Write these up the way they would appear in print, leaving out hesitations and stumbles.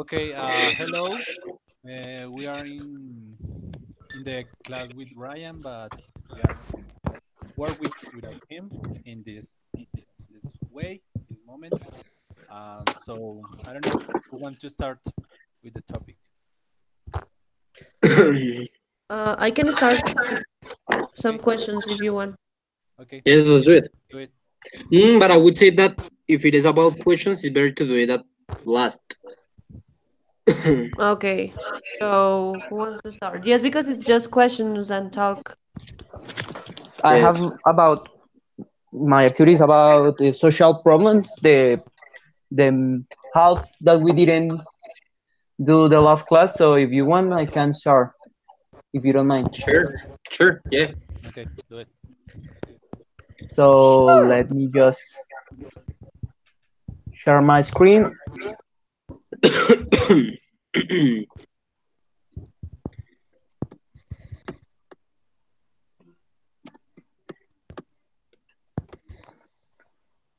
Okay, hello. We are in the class with Ryan, but we are work without him in this way, this moment. So I don't know who want to start with the topic. I can start with some Okay, questions if you want. okay, Yes, let's do it. do it. But I would say that if it is about questions, it's better to do it at last. Okay. So who wants to start? Yes, because it's just questions and talk. I have Yes. about my activities about the social problems, the half that we didn't do the last class. So if you want, I can start if you don't mind. Sure. Sure. Yeah. Okay, do it. So Sure. let me just share my screen.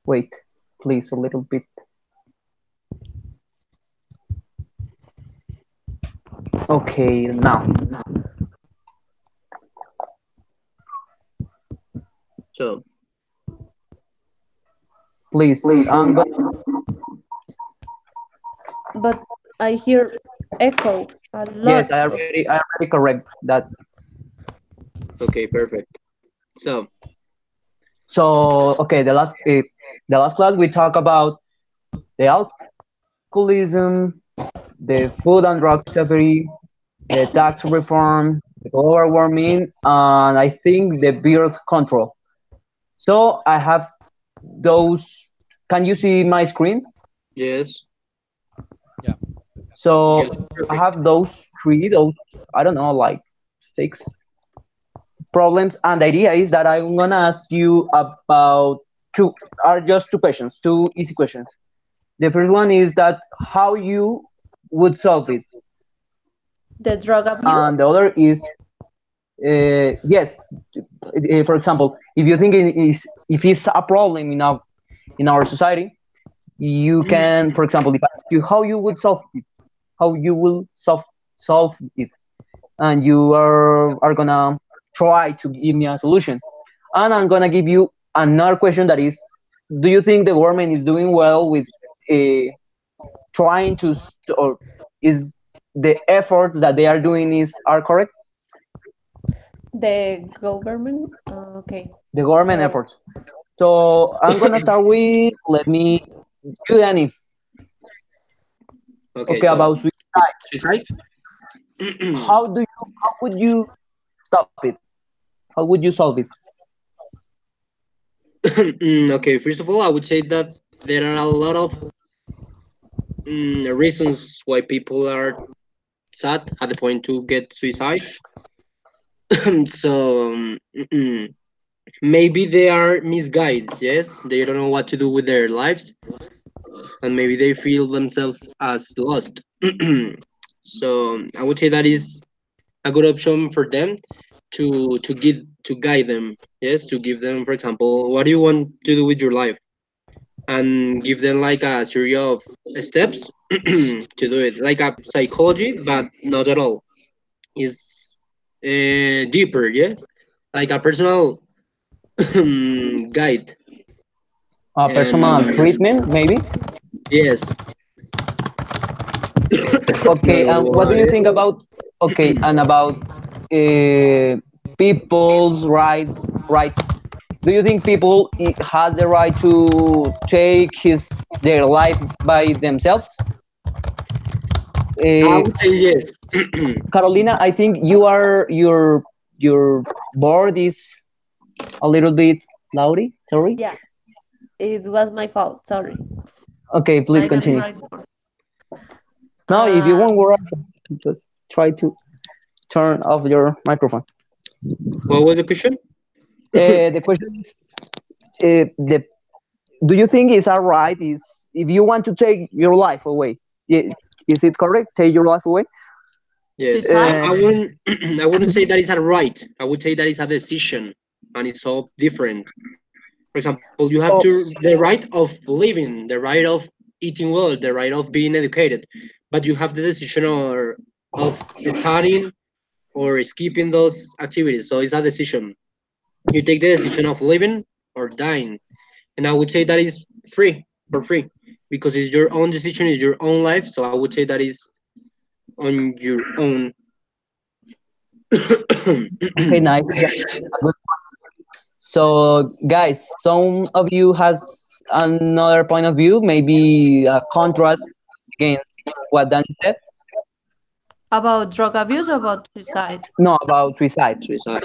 Wait, please, a little bit. Okay, now, So, please. I'm going. But I hear echo a Yes, lot of. I already correct that. okay, perfect. So, So okay, the last class we talk about the alcoholism, the food and drug safety, the tax reform, the global warming, and I think the birth control. So I have those. Can you see my screen? yes. Yeah. So Yes, I perfect. have those I don't know, like six problems, and the idea is that I'm gonna ask you about two are just two questions, two easy questions. The first one is that how you would solve it, The drug abuse? and the other is yes. For example, if you think it is if it's a problem in our society, you can, for example, if I ask you how you would solve it, how you will solve it, and you are gonna try to give me a solution, and I'm gonna give you another question that is, do you think the government is doing well with uh, trying to or is the efforts that they are doing is are correct? The government? Okay. The government So efforts. So I'm gonna start with, let me, you Danny. Okay, Okay, so about with suicide. suicide. How would you stop it? How would you solve it? Okay, first of all, I would say that there are a lot of reasons why people are sad at the point to get suicide. So maybe they are misguided. Yes, they don't know what to do with their lives, and maybe they feel themselves as lost. So I would say that is a good option for them to guide them. Yes, to give them, for example, what do you want to do with your life, and give them like a series of steps to do it, like a psychology, but not at all. Is deeper. Yes, like a personal guide. A personal And treatment, maybe. yes, Okay, and what do you otherwise, think about, okay, and about uh, people's rights? Do you think people has the right to take their life by themselves? I Uh, would say yes. Carolina, I think your board is a little bit loudy. Sorry. yeah, it was my fault. Sorry. Okay, please I'm gonna continue. try more. Now, if you won't Um, worry, just try to turn off your microphone. What was the question? The question is, the do you think it's alright is if you want to take your life away? Is it correct? Take your life away? Yes, suicide? Uh, I wouldn't. I wouldn't say that is a right. I would say that is a decision, and it's all different. For example, you have oh, to the right of living, the right of eating well, the right of being educated, but you have the decision of studying or skipping those activities. So it's a decision. You take the decision of living or dying, and I would say that is free for free because it's your own decision, it's your own life. So I would say that is on your own. Okay, nice. Yeah, good. So, guys, some of you has another point of view, maybe a contrast against what Danny said. About drug abuse or about suicide? No, about suicide. Suicide.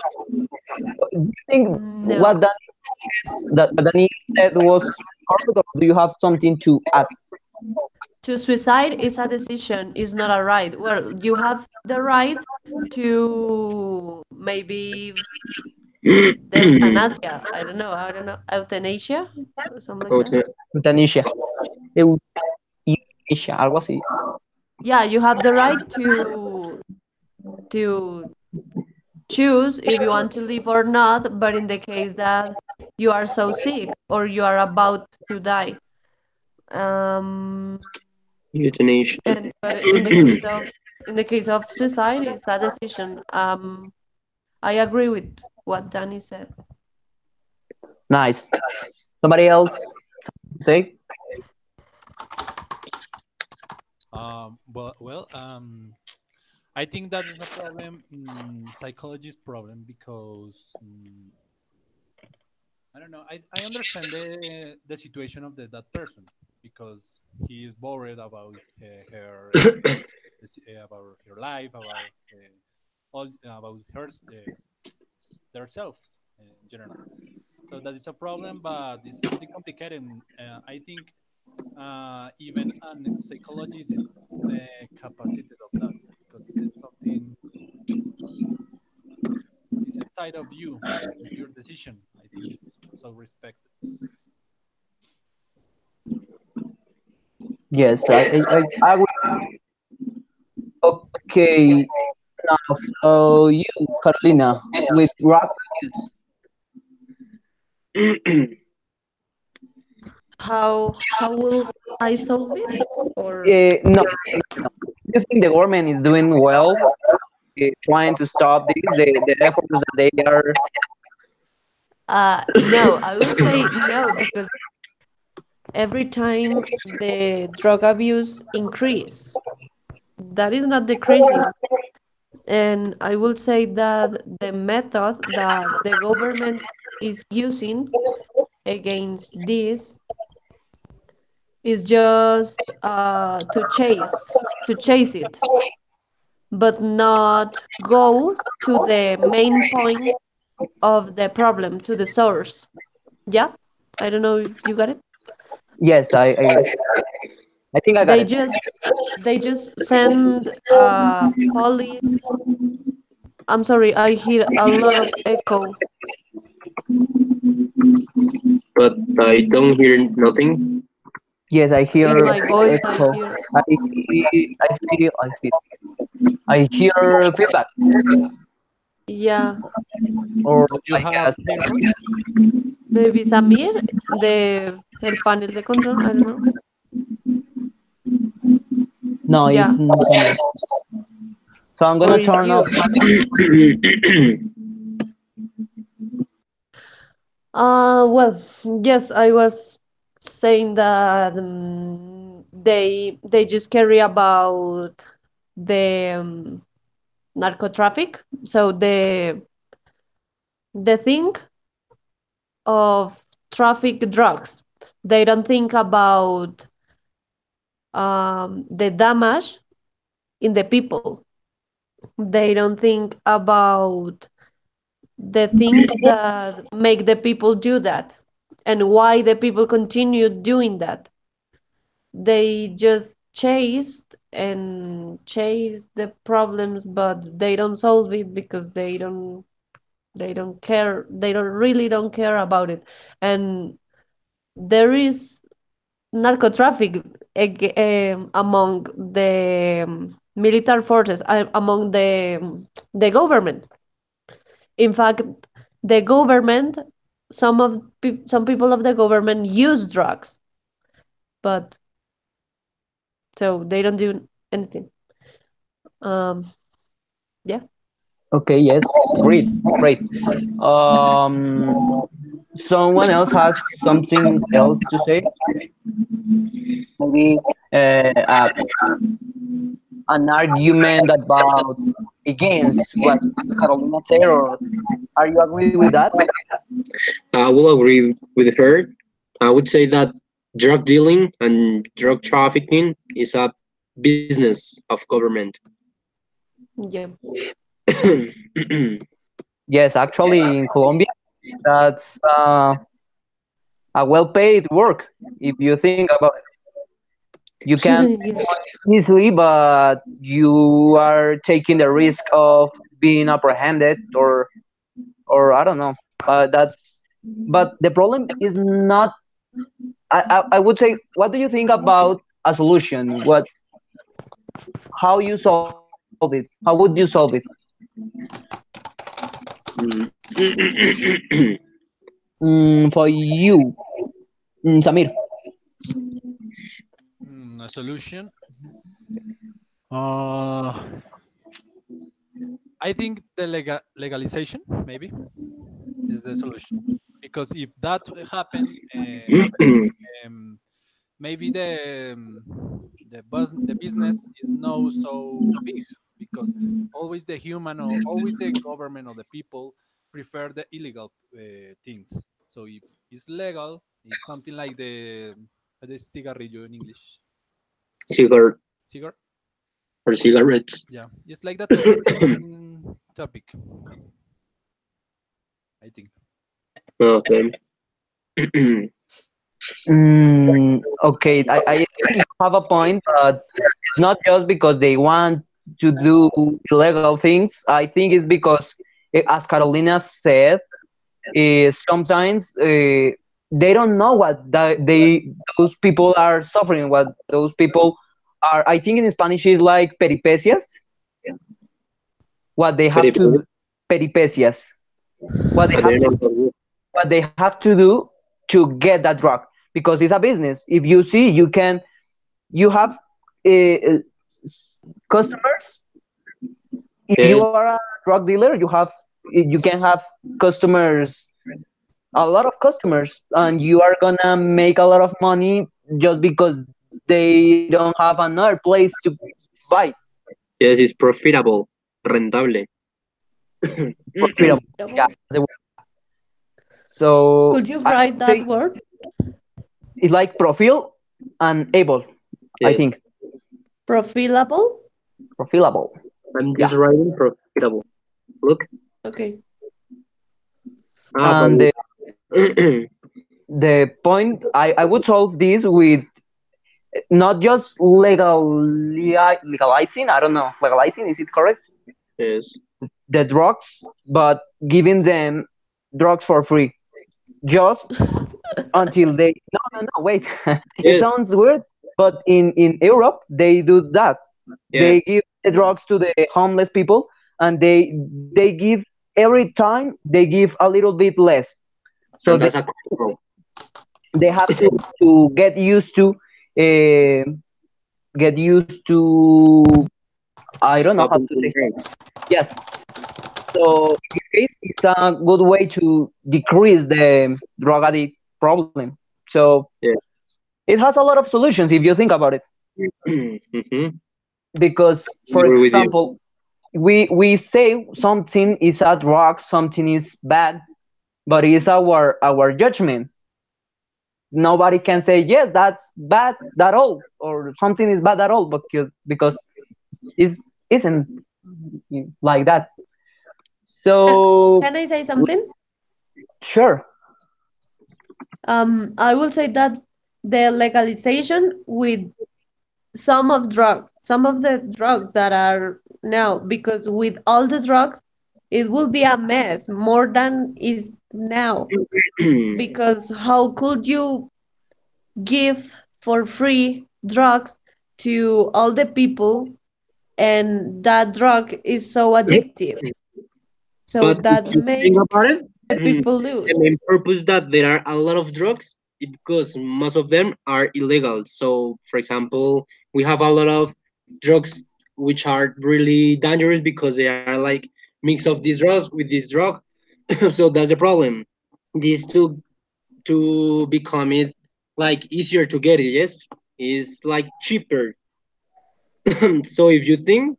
Do you think No. what that Danny said was correct, or do you have something to add? To suicide is a decision, is not a right. Well, you have the right to maybe the euthanasia. I don't know, euthanasia or something like that. Eutanasia. Eutanasia, algo así. Yeah, you have the right to choose if you want to live or not, but in the case that you are so sick or you are about to die. Um, Euthanasia. and but in the case of suicide, it's a decision. I agree with what Danny said. Nice. Somebody else say? I think that is a problem, psychologist problem, because I don't know. I understand the situation of that person because he is worried about her about her life, about all about her themselves in general. So that is a problem, but it's something complicated. I think even a psychologist is capacitated of that because it's something is inside of you, is your decision. I think it's so respected. Yes, I would. Okay, now for you, Carolina, with rock use. How will I solve it? Or No, do you think the government is doing well trying to stop this, the efforts that they are? no, I will say no because every time the drug abuse increase, that is not decreasing. And I will say that the method that the government is using against this is just to chase it, but not go to the main point of the problem, to the source. Yeah, I don't know if you got it. Yes, I think I got They it. just they just send police. I'm sorry, I hear a lot of echo But I don't hear nothing. Yes, I in hear my voice. I echo. hear, I hear feedback, yeah, or Do you I have guess earphones? maybe Samir, el panel de control. I don't know. no, Yeah, it's somewhere. So I'm or gonna is turn off. you. Well, yes, I was saying that they just carry about the narco traffic. So the thing of traffic drugs, they don't think about the damage in the people. They don't think about the things that make the people do that and why the people continue doing that. They just chase the problems, but they don't solve it because they don't care. They don't care about it. And there is narco traffic among the military forces, among the government. In fact, the government, some people of the government use drugs, but so they don't do anything. Um, yeah. Okay, yes, great, great. Um, Someone else has something else to say? Maybe uh, an argument about against what Carolina said, or are you agree with that? I will agree with her. I would say that drug dealing and drug trafficking is a business of government. Yeah. Yes, actually, in Colombia, that's a well-paid work. If you think about it, you can Yeah. easily, but you are taking the risk of being apprehended, or I don't know. That's but the problem is not. I would say, what do you think about a solution? How you solve it? How would you solve it? For you, Samir. A solution. Uh, I think the legalization maybe is the solution, because if that happens, um, maybe the business is no so big, because always the human or always the government or the people prefer the illegal things. So if it's legal, it's something like the cigarrillo in English. Cigar Cigar. or cigarettes. Yeah, it's like that same topic, I think. Okay. Okay, I think you have a point, but it's not just because they want to do illegal things. I think it's because, as Carolina said, sometimes they don't know what those people are suffering, what those people are. I think in Spanish is like peripecias, what they have to Very peripecias, what they I have don't to know. what they have to do to get that drug, because it's a business. If you see, you have customers. If you Yes, are a drug dealer, you can have customers, a lot of customers, and you are gonna make a lot of money just because they don't have another place to buy. yes, it's profitable, rentable. Profitable. Yeah, Profitable. that's the word. So Could you I write would say that word? it's like profil and able. I Yes, think Profilable? profilable. I'm Yeah, just writing profitable. Look, Okay. but and the point, I would solve this with not just legalizing. I don't know, legalizing, is it correct? yes, The drugs, but giving them drugs for free, just until they. No, no, no. Wait, it yes, sounds weird, but in Europe they do that. yeah, They give the drugs to the homeless people, and they give every time they give a little bit less, so and that's a control. they have to uh, get used to. I don't know how Stopping to say. the Yes. So in this case, it's a good way to decrease the drug addict problem. So yeah. it has a lot of solutions if you think about it. Mm-hmm. Because, I for agree with you. example, we say something is a drug, something is bad, but it's our judgment. Nobody can say yes, that's bad at all, or something is bad at all, because it isn't like that. Can, So can I say something? sure. I will say that the legalization with some of the drugs that are now, because with all the drugs, it will be a mess more than is now. Because how could you give for free drugs to all the people, and that drug is so addictive, so But if that you think make about it, the mm, people the lose. main purpose that there are a lot of drugs because most of them are illegal. So, for example, we have a lot of drugs which are really dangerous because they are like mix of these drugs with this drug. So that's the problem. These two to become it like easier to get it, yes, is like cheaper. So if you think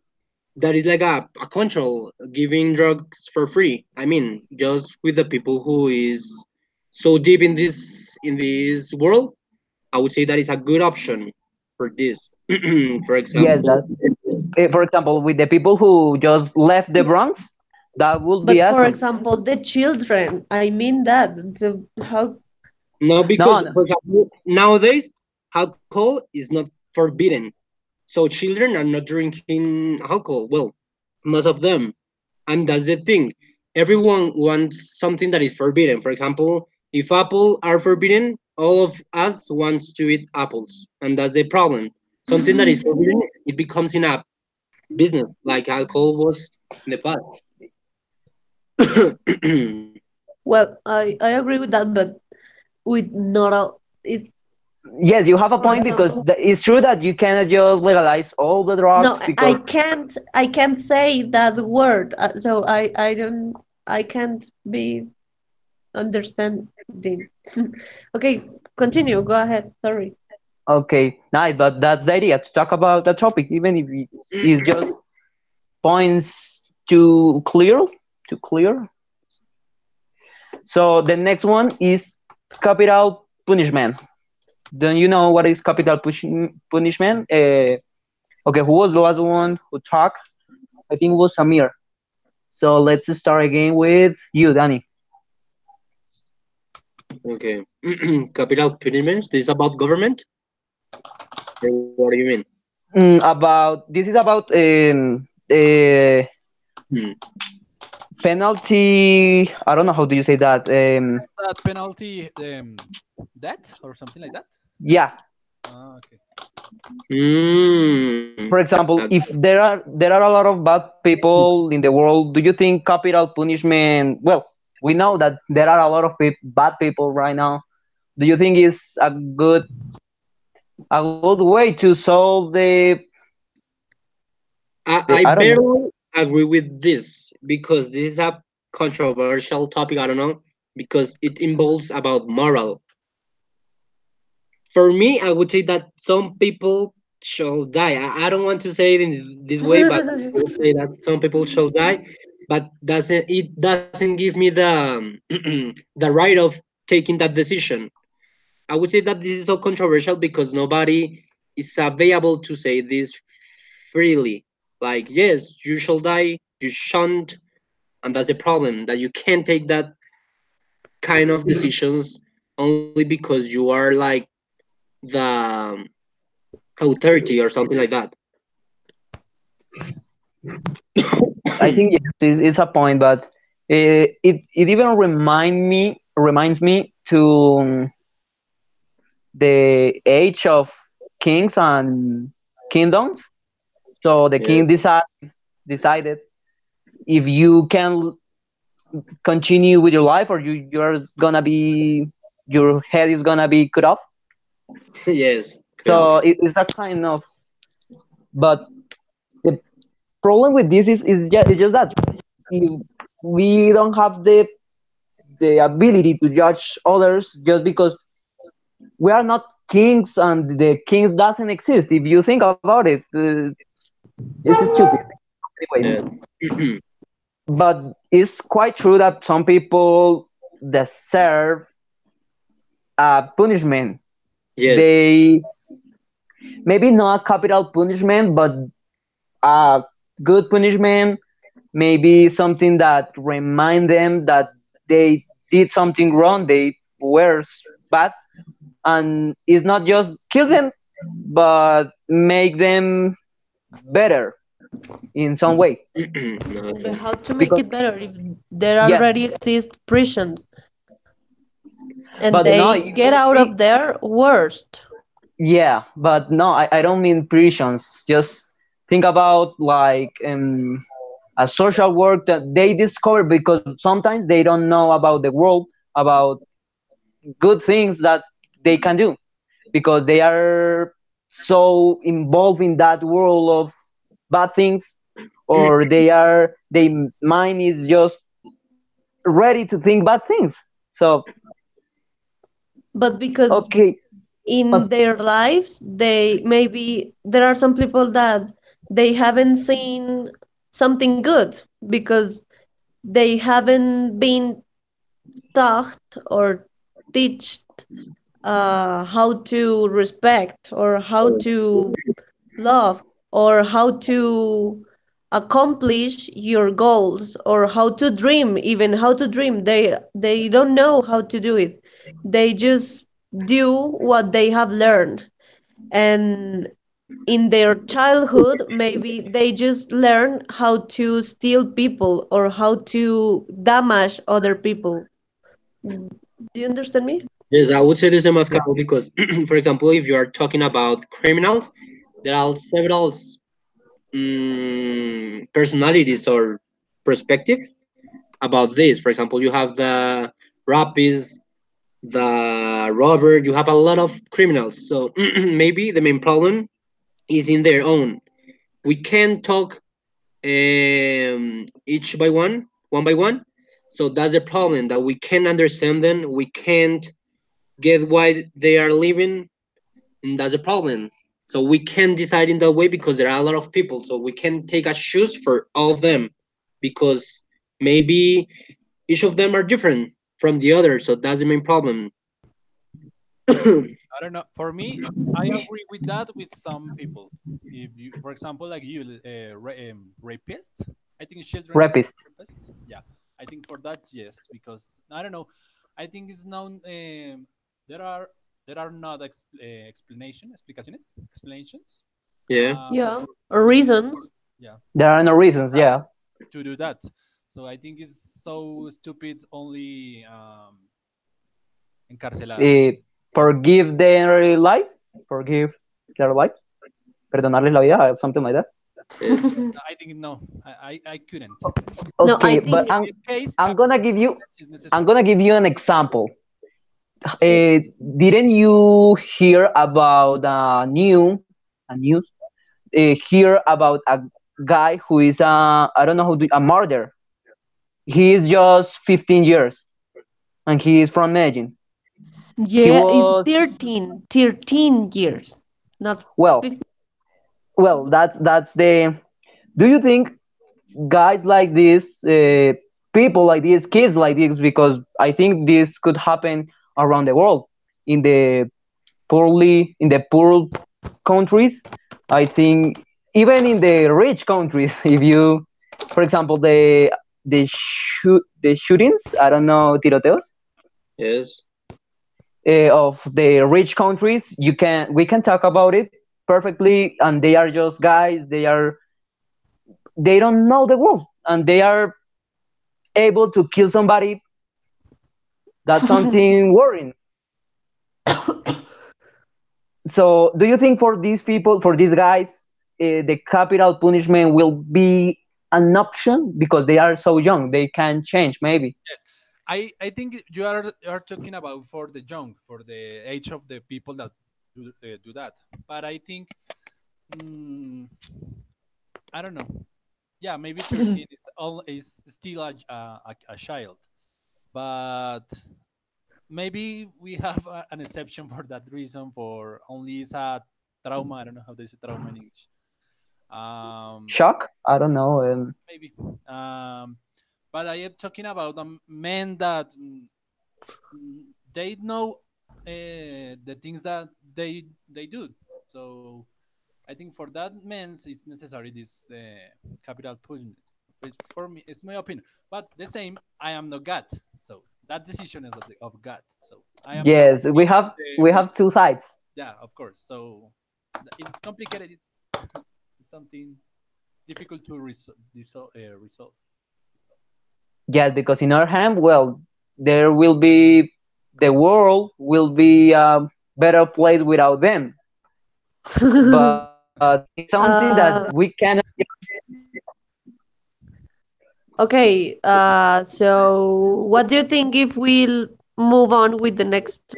that is like a control giving drugs for free, I mean, just with the people who is so deep in this world, I would say that is a good option for this. For Yes, example, that's for example, with the people who just left the Bronx, that would be But for awesome. example, the children, I mean that. So how? no, No, because no. for example, nowadays alcohol is not forbidden, so children are not drinking alcohol. Well, most of them. And that's the thing. Everyone wants something that is forbidden. For example, if apple are forbidden, all of us wants to eat apples. And that's the problem. Something that is forbidden, it becomes in a business, like alcohol was in the past. Well, I agree with that, but with not all. It's Yes, you have a for point because example. it's true that you cannot just legalize all the No, drugs I because can't. I can't say that word. So I don't. I can't be understanding. Okay, continue. Go ahead. Sorry. okay, nice, but that's the idea to talk about the topic, even if it is just points to clear. So the next one is capital punishment. Don't you know what is punishment? Okay, who was the last one who talked? I think it was Samir. So let's start again with you, Danny. Okay. Capital punishments. This is about government. Or what do you mean? About this is about Hmm. penalty. I don't know how do you say that. That penalty, that or something like that. Yeah. Ah, okay. Mm. For example, if there are a lot of bad people in the world, do you think capital punishment? Well, we know that there are a lot of bad people right now. Do you think it's a good way to solve the I I don't know. barely agree with this because this is a controversial topic. I don't know because it involves about moral. For me, I would say that some people shall die. I don't want to say it in this way, but I would say that some people shall die. But doesn't give me the the right of taking that decision. I would say that this is so controversial because nobody is available to say this freely. Like, yes, you shall die, you shan't, and that's the problem that you can't take that kind of decisions only because you are like the authority or something like that. I think yes, it's a point, but it even reminds me to the age of kings and kingdoms. So the Yeah. king decided if you can continue with your life or you're gonna be your head is gonna be cut off. Yes, cut off. So it's a kind of, but the problem with this is just that if we don't have the ability to judge others just because we are not kings and the kings doesn't exist. If you think about it, it's stupid anyways. Yeah. But it's quite true that some people deserve punishment. Yes. They maybe not capital punishment, but a good punishment, maybe something that remind them that they did something wrong, they were bad, and it's not just kill them, but make them better in some way. But Okay. how to make Because it better if there yes, already exist prisons and but no, they if get you out think of there worst? yeah, but no, I don't mean prisons. Just think about like a social work that they discover because sometimes they don't know about the world, about good things that they can do, because they are so involved in that world of bad things, or their mind is just ready to think bad things. So But because okay, uh, in their lives, they maybe there are some people that they haven't seen something good because they haven't been taught or teach how to respect or how to love or how to accomplish your goals or how to dream, even how to dream. They don't know how to do it. They just do what they have learned. And in their childhood maybe they just learn how to steal people or how to damage other people. Do you understand me? Yes, I would say the same as yeah, Carol because, for example, if you are talking about criminals, there are several personalities or perspective about this. For example, you have the rapists, the robber. You have a lot of criminals. So maybe the main problem is in their own. We can talk each by one by one. So that's the problem that we can't understand them. We can't get why they are living, and that's a problem. So we can decide in that way because there are a lot of people. So we can take a shoes for all of them because maybe each of them are different from the other. So that's the main problem. I don't know. For me, I agree with that with some people. If you, for example, like you, rapist, I think children rapist. rapist. Yeah, I think for that, yes, because I don't know. I think it's known. There are there are not explanations Yeah. Yeah, to or reasons. yeah There are no reasons. Yeah, to do that. So I think it's so stupid. Only encarcelar. uh, Yeah. forgive their lives, forgive their lives, perdonarles la vida, something like that. Yes. I think no. I couldn't. No, I Okay, but In think this case, I'm capital gonna give you punishment is I'm necessary. gonna give you an example. Didn't you hear about a news hear about a guy who is I don't know a murderer. He is just 15 years and he is from Medellin. He yeah, it's was 13 years, not well, 15. that's the. Do you think guys like this, people like these, kids like this, because I think this could happen around the world in the poor countries. I think even in the rich countries, if you, for example, the shootings, I don't know, tiroteos Yes. of the rich countries, we can talk about it perfectly, and they are just guys. They don't know the world, and they are able to kill somebody. That's something worrying. So, do you think for these people, for these guys, the capital punishment will be an option because they are so young? They can change, maybe. Yes, I think you are talking about for the young, for the age of the people that do that. But I think mm, I don't know. Yeah, maybe 13 is still a child, but maybe we have an exception for that reason. For only is a trauma. I don't know how they say trauma in English. Um, Shock? I don't know. maybe. But I am talking about men that they know the things that they do. So I think for that means it's necessary this capital punishment. Which for me, it's my opinion. But the same, I am not God, so that decision is of God. So I am not. Yes, we have two sides. Yeah, of course. So it's complicated. It's something difficult to resolve. Yes, because in our hand, well, there will be the world will be a better place without them. But it's something that we uh, cannot. okay, so what do you think if we'll move on with the next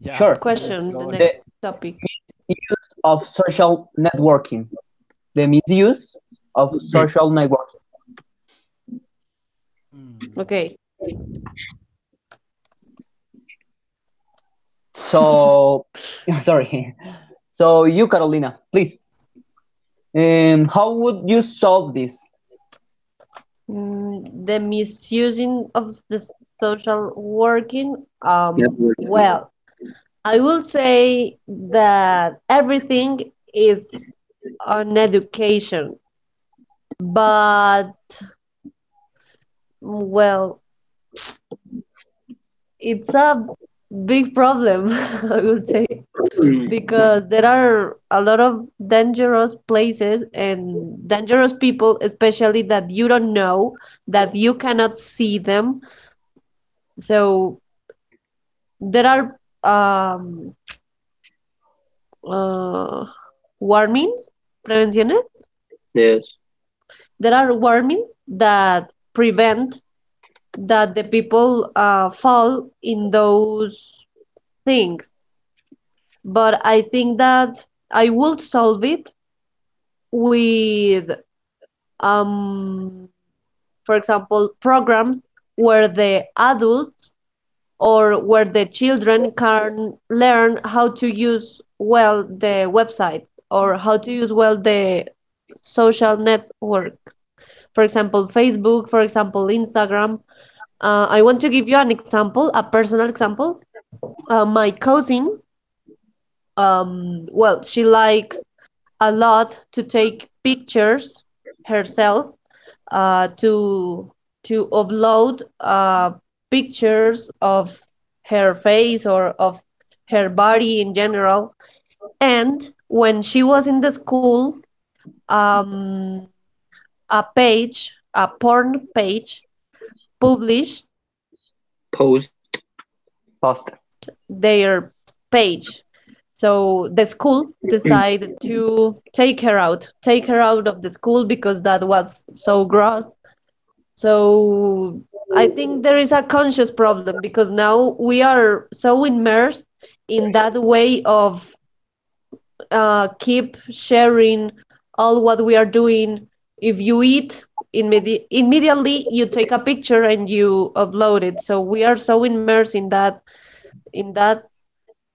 Yeah, Sure. let's question, the go The next topic. misuse of social networking. The misuse of social networking. Mm, Okay. So, sorry. So you, Carolina, please. How would you solve this? The misusing of the social working. Networking. Well, I will say that everything is on education, but well, it's a big problem, I would say, Mm, because there are a lot of dangerous places and dangerous people, especially that you don't know, that you cannot see them. So there are uh, warnings, prevenciones. yes. There are warnings that prevent that the people fall in those things. But I think that I will solve it with, um, for example, programs where the adults or where the children can learn how to use well the website or how to use well the social network. For example, Facebook, for example, Instagram. I want to give you an example, a personal example. My cousin, well, she likes a lot to take pictures herself, to upload pictures of her face or of her body in general. And when she was in the school, um, a porn page, published Post. Post. their page. So the school decided to take her out of the school because that was so gross. So I think there is a conscious problem because now we are so immersed in that way of keep sharing all what we are doing. If you eat, immediately you take a picture and you upload it. So we are so immersed in that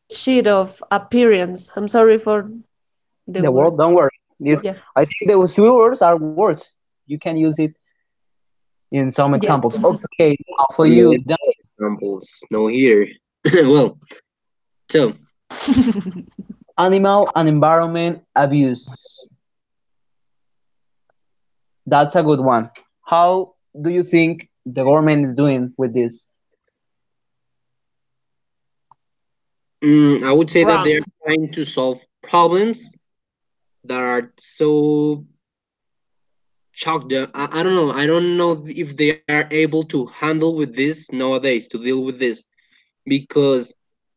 sheet of appearance. I'm sorry for the The word. word, don't worry. This, Yeah. I think the words are words. You can use it in some Yeah. examples. Okay, now for you, Many examples. No here. Well, so animal and environment abuse. That's a good one. How do you think the government is doing with this? I would say that they are Wrong. trying to solve problems that are so chalked up. I don't know. I don't know if they are able to handle with this nowadays to deal with this because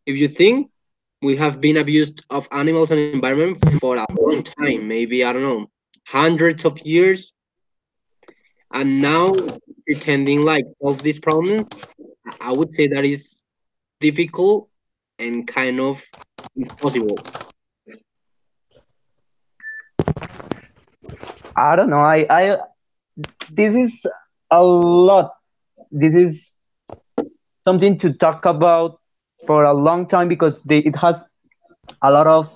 if you think we have been abused of animals and environment for a long time, maybe I don't know, hundreds of years, and now pretending like solve these problems, I would say that is difficult and kind of impossible. I don't know. This is a lot. This is something to talk about for a long time because it has a lot of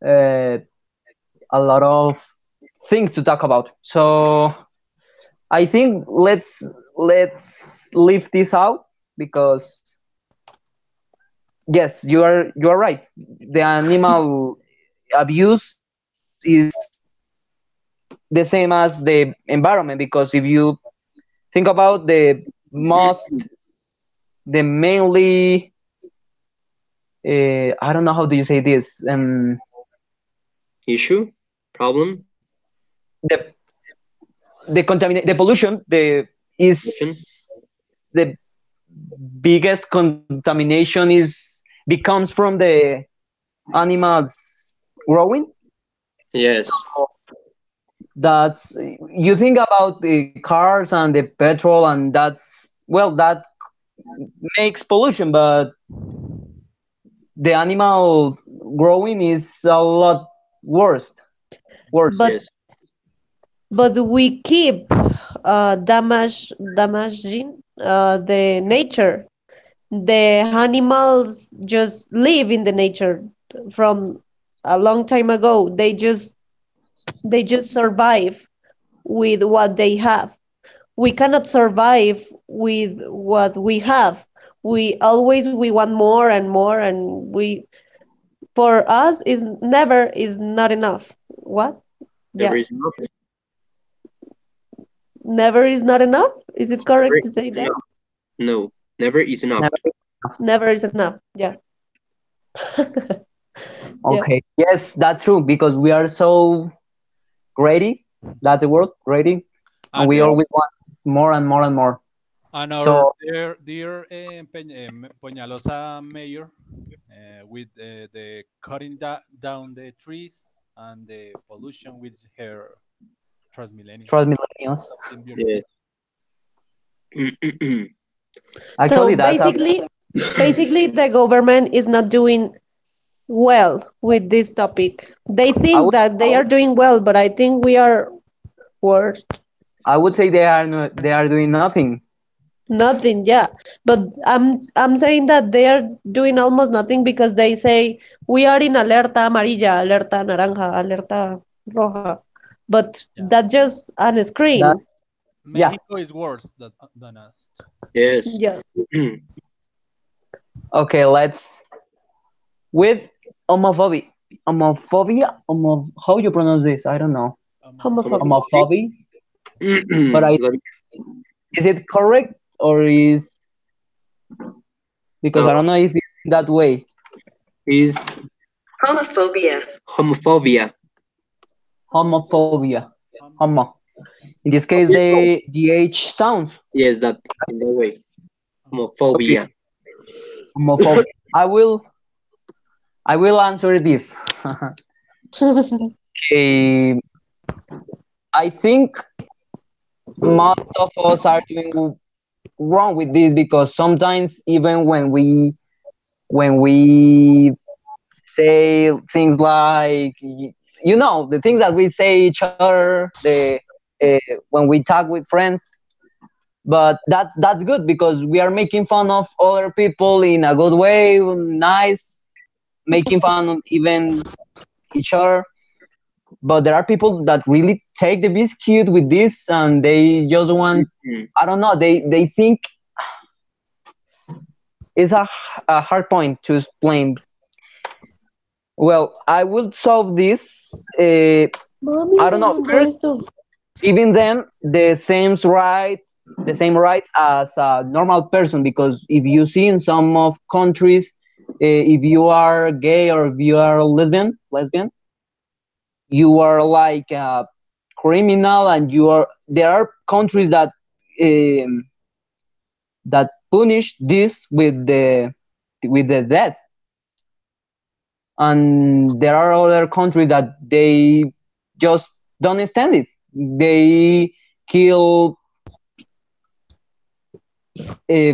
uh, a lot of things to talk about. So I think let's leave this out because yes, you are right. The animal abuse is the same as the environment because if you think about the mainly I don't know how do you say this Issue, problem, the the pollution the solution. is the biggest contamination is becomes from the animals growing. Yes. That's you think about the cars and the petrol and that's well that makes pollution, but the animal growing is a lot worse. Worse. but Yes, but we keep damaging the nature. The animals just live in the nature from a long time ago. They just survive with what they have. We cannot survive with what we have. We want more and more, and we for us is never is not enough. What? never Yeah, is enough. never is not enough. Is it Never correct to say is that? enough. No, never is enough. Never. Never is enough. Yeah. Yeah. Okay. Yes, that's true because we are so greedy. That's the word, greedy, and And we always want more and more and more. our So dear Peñalosa mayor with the cutting down the trees and the pollution with her Transmillennium. trust millennials. Been beautiful. Yes. So Actually, that's a. basically the government is not doing well with this topic. They I think would that they are doing well, but I think we are worse. I would say they are doing nothing. Nothing, yeah. But I'm saying that they are doing almost nothing because they say we are in alerta amarilla, alerta naranja, alerta roja. But Yeah. that's just on a That screen. yeah. Mexico is worse than us. Yes. Yeah. Okay, let's with homophobia. How you pronounce this? I don't know. Homophobia. Homophobic. Homophobia, but I Let me- is it correct or is because no, I don't know if it's that way. is homophobia. Homophobia. Homophobia. Homo. In this case, Okay, so the H sounds. yes, that in that way. Okay. Homophobia. Homophobia. I will answer this. Okay. I think most of us are doing wrong with this because sometimes even when we say things like the things that we say each other uh, when we talk with friends, but that's good because we are making fun of other people in a good way, nice, making fun of even each other. But there are people that really take the biscuit with this and they just want, Mhm. I don't know, they think it's a hard point to explain. Well, I will solve this. Mami, I se don't know. inundó First, esto. giving them the same rights as a normal person. Because if you see in some of countries, if you are gay or if you are lesbian, you are like a criminal, and you are. There are countries um, that punish this with the death, and there are other countries that they just don't stand it. They kill uh,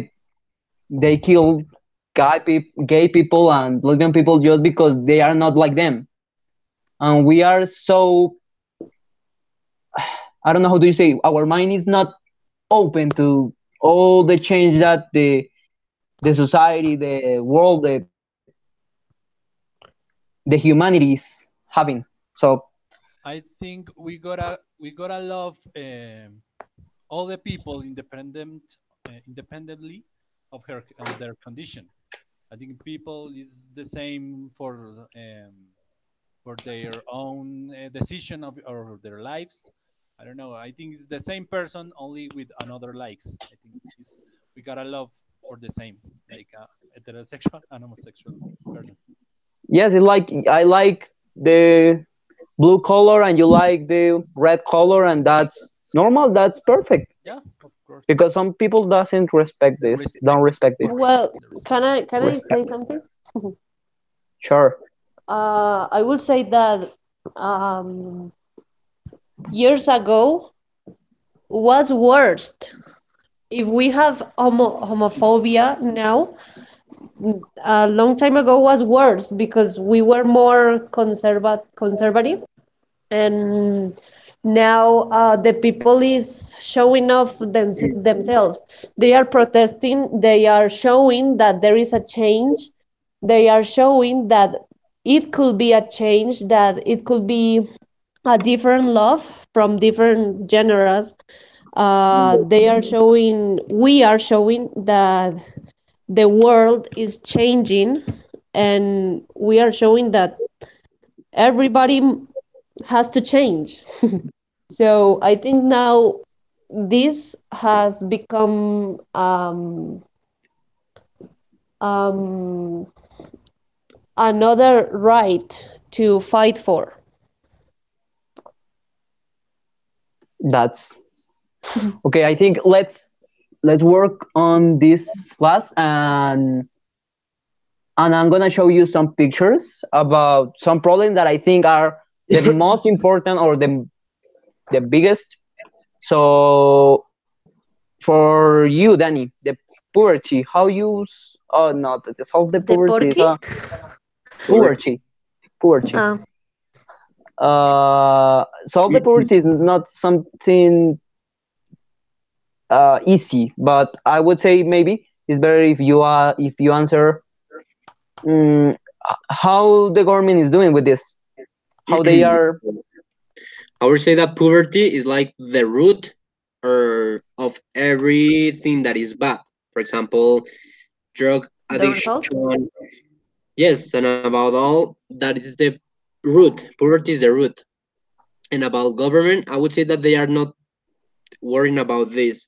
they kill gay people and lesbian people just because they are not like them, and we are so, I don't know how do you say, our mind is not open to all the change that the society, the world, the humanity is having. So I think we gotta love all the people independently of their condition. I think people is the same for their own decision of or their lives. I don't know. I think it's the same person only with another likes. I think it's we gotta love for the same like heterosexual and homosexual person. yes, it's like I like the blue color and you like the red color, and that's normal, that's perfect. Yeah, of course. Because some people doesn't respect The this, don't respect, respect this. Well, the respect. can I say Respect. something? Sure. I will say that um, years ago was worst. If we have homophobia now, a long time ago was worse because we were more conservative, and now the people is showing off themselves. They are protesting, they are showing that there is a change, they are showing that it could be a change, that it could be a different love from different genres. They are showing, we are showing that the world is changing, and we are showing that everybody has to change. So I think now this has become um, another right to fight for. That's okay. I think let's work on this class, and I'm gonna show you some pictures about some problems that I think are the most important or the biggest. So for you, Danny, the puberty, how you oh no, the solve the The puberty is porky? a puberty, puberty. uh, Solve the puberty is not something easy, but I would say maybe it's better if you answer mm, how the government is doing with this, how they are. I would say that poverty is like the root or of everything that is bad. For example, drug the result? addiction. Yes, and about all that is the root. Poverty is the root. And about government, I would say that they are not worrying about this.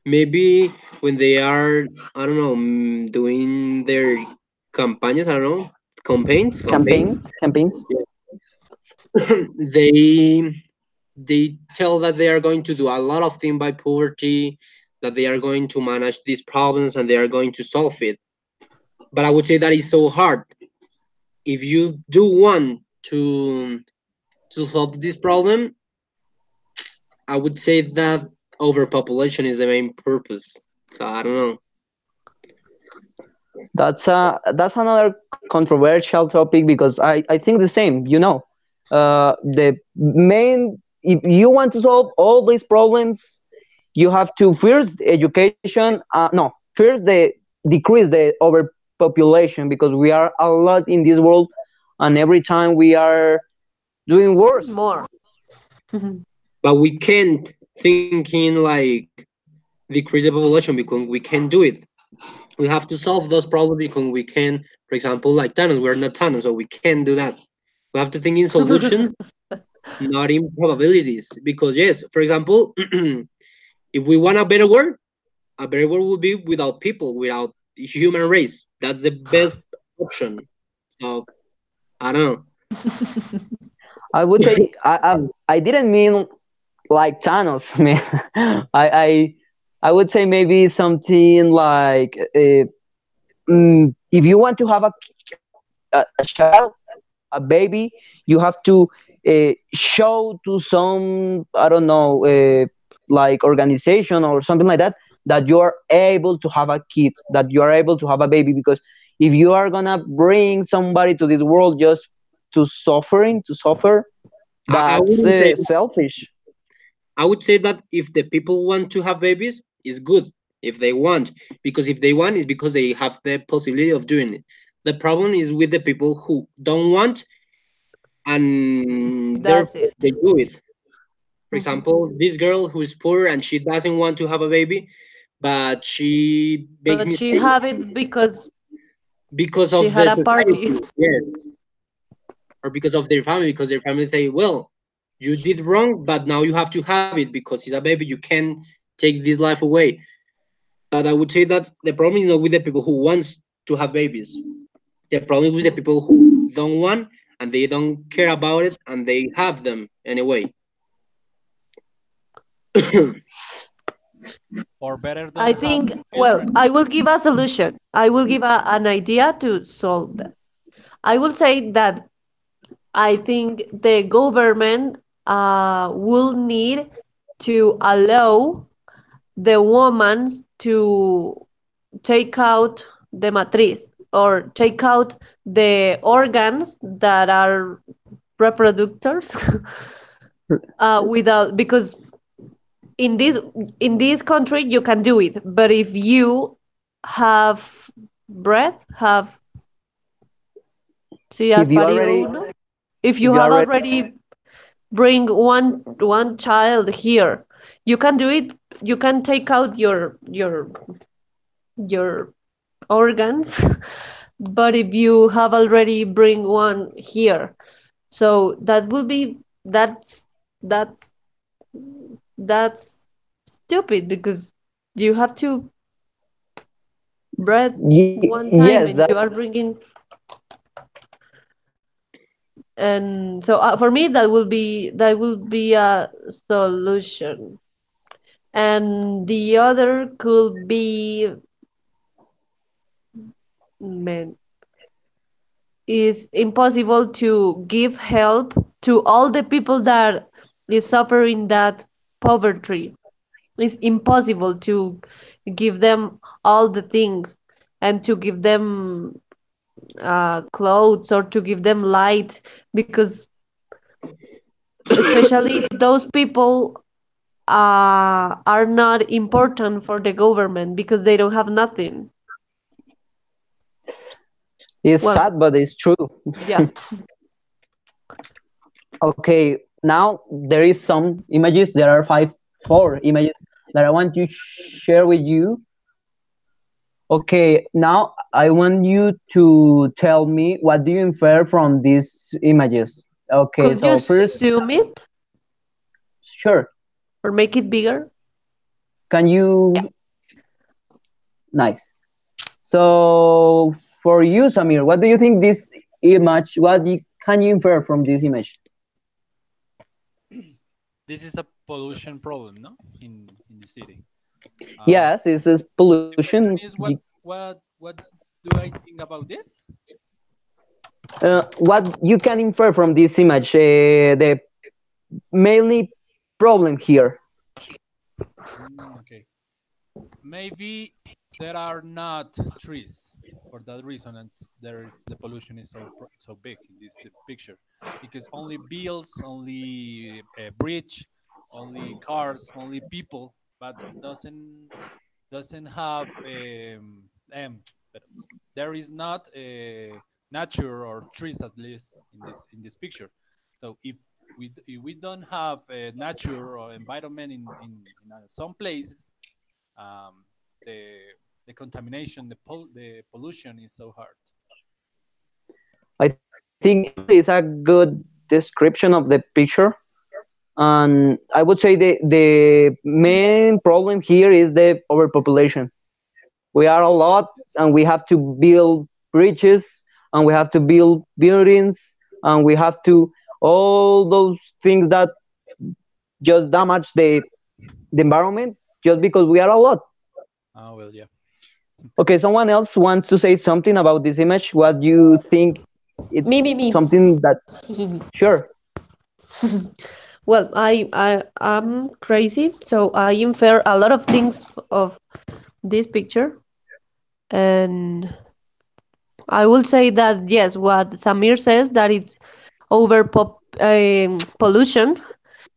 Maybe when they are, I don't know, doing their campaigns, I don't know, campaigns, Campaigns. they they tell that they are going to do a lot of things by poverty, that they are going to manage these problems and they are going to solve it. But I would say that is so hard. If you do want to solve this problem, I would say that overpopulation is the main purpose. So I don't know. That's another controversial topic because I think the same. You know, the main if you want to solve all these problems, you have to first education. No, first the decrease the overpopulation because we are a lot in this world, and every time we are doing worse. More. But we can't thinking like decrease the population because we can't do it. We have to solve those problems because we can, for example, like Thanos, we're not Thanos, so we can't do that. We have to think in solutions, not in probabilities. Because yes, for example, if we want a better world will be without people, without human race. That's the best option. So I don't know. I would say I didn't mean like Thanos, man. I would say maybe something like if you want to have a child, a baby, you have to show to some I don't know like organization or something like that that you are able to have a kid, that you are able to have a baby. Because if you are gonna bring somebody to this world just to suffer, I that's wouldn't say selfish. I would say that if the people want to have babies, it's good if they want, because if they want, it's because they have the possibility of doing it. The problem is with the people who don't want and That's therefore it. they do it. For Mhm. example, this girl who is poor and she doesn't want to have a baby, but she makes But she mistakes have it because she of had the a party. society, yes, or because of their family, because their family say, well, you did wrong, but now you have to have it because he's a baby, you can't take this life away. But I would say that the problem is not with the people who wants to have babies. The problem is with the people who don't want and they don't care about it and they have them anyway. Or better I don't have think, well, children. I will give a solution. I will give an idea to solve that. I will say that I think the government will need to allow the woman to take out the matriz. or take out the organs that are reproductors without, because in this in this country you can do it, but if you have breath, have, si has If you parido already, uno, if you if you have already, already bring one child here, you can do it. You can take out your organs, but if you have already bring one here, so that will be, that's that's stupid, because you have to breathe one time yes, and that you are bringing. And so for me that will be a solution. And the other could be, man, is impossible to give help to all the people that is suffering that poverty. It's impossible to give them all the things, and to give them clothes, or to give them light, because especially if those people are not important for the government, because they don't have nothing. is Well, sad, but it's true. yeah. Okay, now there is some images. There are four images that I want to share with you. Okay, now I want you to tell me what do you infer from these images. Okay, Could you so first, zoom it sure, or make it bigger? can Yeah. you? Nice. So for you, Samir, what do you think this image? Can you infer from this image? This is a pollution problem, no? In the city. Yes, this is The question pollution. is what do I think about this? What you can infer from this image? The mainly problem here. Okay. Maybe there are not trees for that reason, and there is the pollution is so big in this picture, because only bills, only a bridge, only cars, only people, but doesn't have but there is not a nature or trees, at least in this picture. So if we don't have a nature or environment in some places, um, the the contamination, the pollution is so hard. I think actually it's a good description of the picture. And I would say the main problem here is the overpopulation. We are a lot, and we have to build bridges, and we have to build buildings, and we have to all those things that just damage the environment just because we are a lot. Well, yeah. Okay, someone else wants to say something about this image. What do you think? It Me. something that sure. Well, I'm crazy, so I infer a lot of things of this picture, and I will say that yes, what Samir says, that it's over pollution,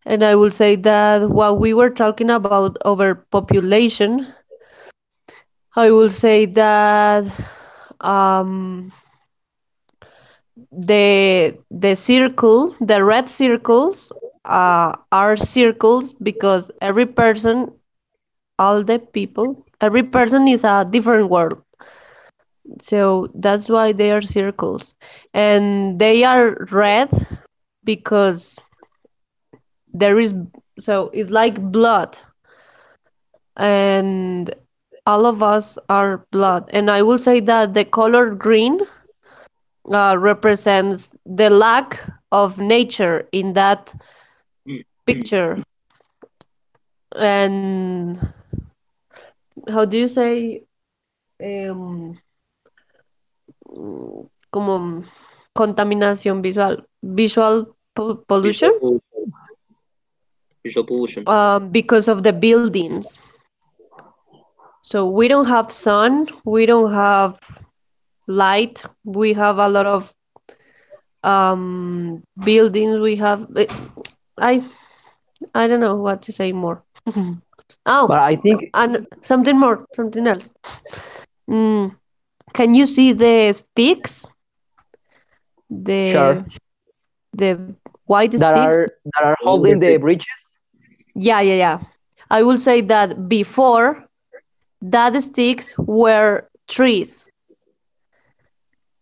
and I will say that while we were talking about overpopulation, I will say that um, the red circles are circles because all the people, every person is a different world. So that's why they are circles. And they are red because there is, so it's like blood. And all of us are blood. And I will say that the color green represents the lack of nature in that picture. And how do you say, um, como contaminación visual, pollution, Visual pollution. Visual pollution. because of the buildings. So we don't have sun, we don't have light. We have a lot of buildings. We have I I don't know what to say more. Oh, But I think and something more, something else. Mm, can you see the sticks? sure The the white that sticks? are holding the bridges. Yeah, yeah, yeah. I will say that before that sticks were trees,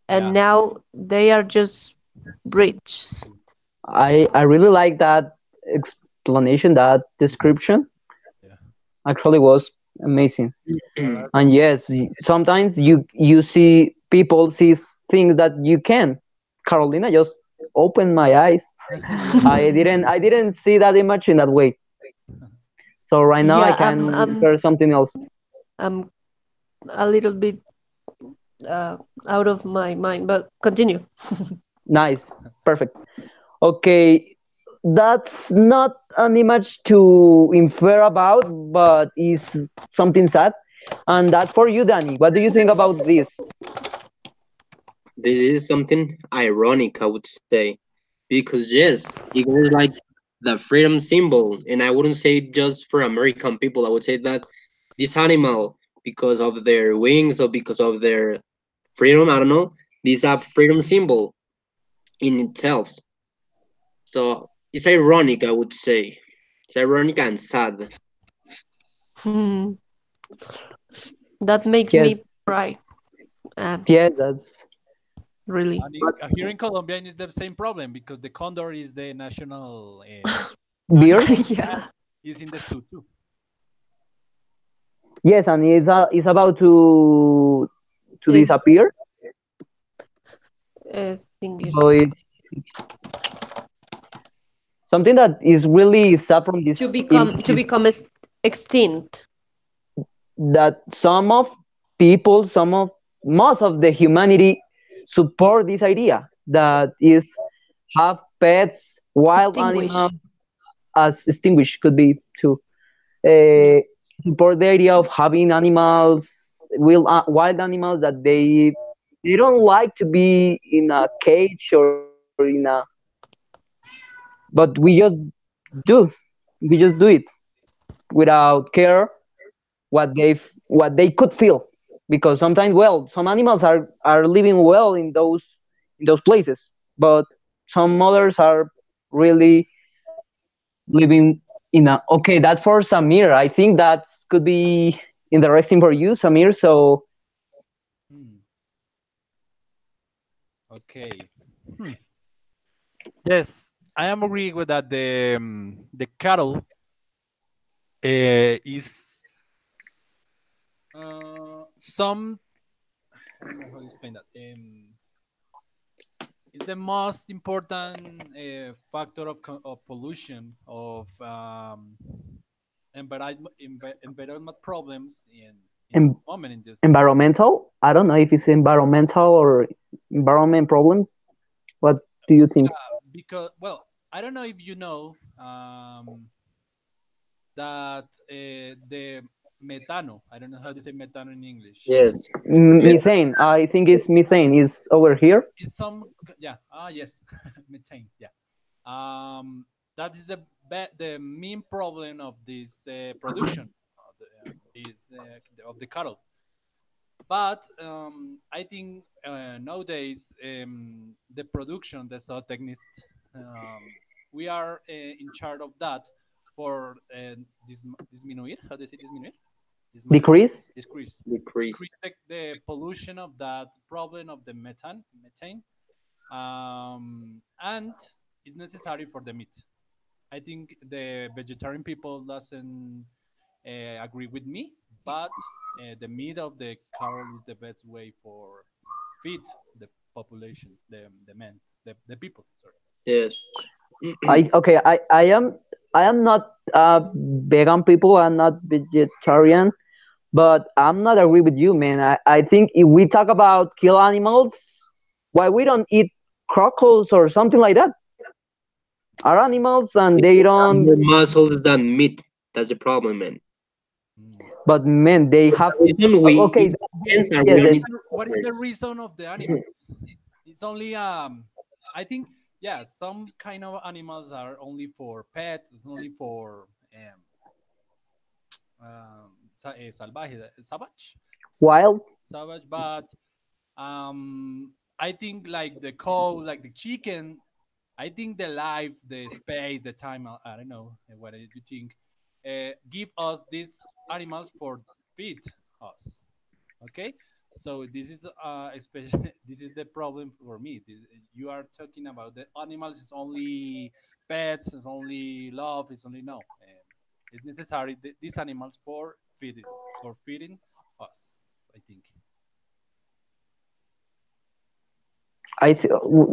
and Yeah. now they are just bridges. I really like that explanation, that description. Yeah. Actually, was amazing. Yeah. That's And yes, sometimes you see people sees things that you can. Carolina just opened my eyes. yeah. I didn't see that image in that way. So right now I Yeah, can share something else. I'm a little bit uh, out of my mind, but continue. Nice, perfect. Okay, that's not an image to infer about, but is something sad. And that for you, Danny. What do you think about this? This is something ironic, I would say, because yes, it was like the freedom symbol, and I wouldn't say just for American people. I would say that this animal, because of their wings or because of their freedom, I don't know, this a freedom symbol in itself. So it's ironic, I would say. It's ironic and sad. Hmm, that makes Yes, me cry. yes, that's Really. And here in Colombia, it's the same problem because the condor is the national beard. animal and Yeah. is in the zoo too. Yes, and it's about to Is disappear. extinguished. So it's something that is really sad from this image To is become extinct. that some of people, some of most of the humanity support this idea that is have pets, wild animals Extinguish. as extinguished could be too. Yeah. Uh, support the idea of having animals, wild animals that they don't like to be in a cage or in a, but do we just do it without care what they could feel, because sometimes, well, some animals are living well in those places, but some others are really living in a, okay, that for Samir, I think that could be interesting for you, Samir. So Hmm. Okay. Hmm. Yes, I am agree with that. The cattle is some, I don't know how to explain that. Is the most important factor of, of pollution of environment problems in em- this moment in this. environmental, I don't know if it's environmental or environment problems. What do you think? Because well, I don't know if you know that the metano. I don't know how to say metano in English. Yes. Methane, I think it's methane is over here. Is some, yeah, yes, methane, yeah. That is the main problem of this production of the cattle. But I think nowadays the production, the zootechnist, we are in charge of that for disminuir. How do you say disminuir? Disminuir? Decrease. Decrease. Decrease. Decrease the pollution of that problem of the methane, and it's necessary for the meat. I think the vegetarian people doesn't agree with me, but the meat of the cattle is the best way for feed the population, the men, the people. Sorry. Yes. I okay. I am not vegan people. I'm not vegetarian, but I'm not agree with you, man. I think if we talk about kill animals, why we don't eat crocodiles or something like that? Are animals and They they have don't. more muscles than meat. That's the problem, man. Mm. But man, they have. The reason we Okay, eat Hence, are we Yes, on What it? is what is the reason of the animals? It's only I think yeah, some kind of animals are only for pets. It's only for salvaje, savage, wild. savage. But I think like the cow, like the chicken. I think the life, the space, the time. I don't know what do you think. Give us these animals for feed us. Okay, so this is especially this is the problem for me. You are talking about the animals is only pets, it's only love, it's only no. It's necessary these animals for feeding us. I think.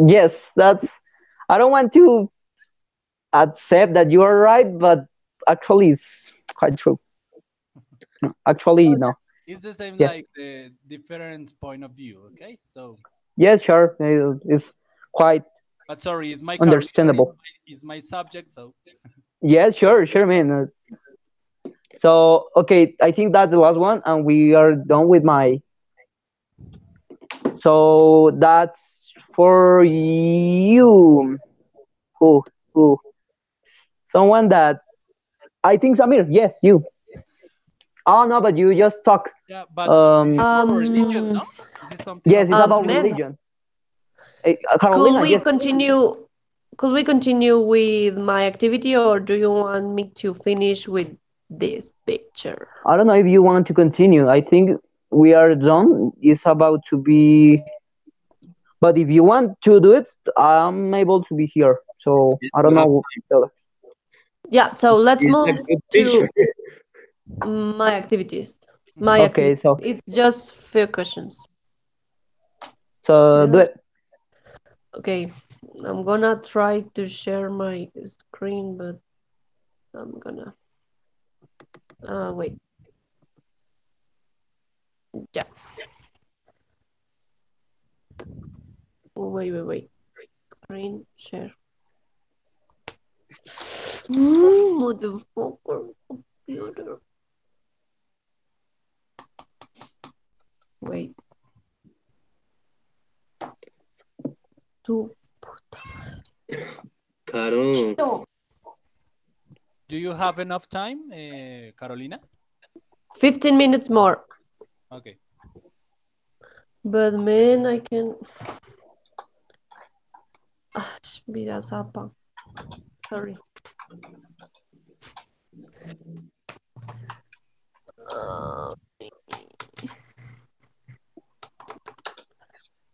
Yes, that's. I don't want to accept that you are right, but actually, it's quite true. Actually, no. It's the same Yes, like the different point of view. Okay, so yes, sure. It's quite but sorry, it's my career, understandable. it's my subject. So Yes, sure, sure, man. So, okay, I think that's the last one, and we are done with my. So that's for you. Who? Who? Someone that I think Samir. Yes, you. Oh no, but you just talk. yeah, but this Um. is for religion, no? Um, This is something Yes, it's about about religion. Mem, religion. could Carolina. we Yes. continue? Could we continue with my activity, or do you want me to finish with this picture? I don't know if you want to continue. I think we are done. It's about to be. But if you want to do it, I'm able to be here. So Yes, I we don't have know. Yeah, so let's it's a move good picture. to my activities. My Mhm. Okay, activity. so It's just few questions. do Then, it. okay, I'm gonna try to share my screen, but I'm gonna. Wait. Yeah. Wait. Screen share. Motherfucker, computer. Wait. Two. Caro, No. Do you have enough time, Carolina? 15 minutes more. Okay. But man, I can. Ah, vida zapa. Sorry. Ah,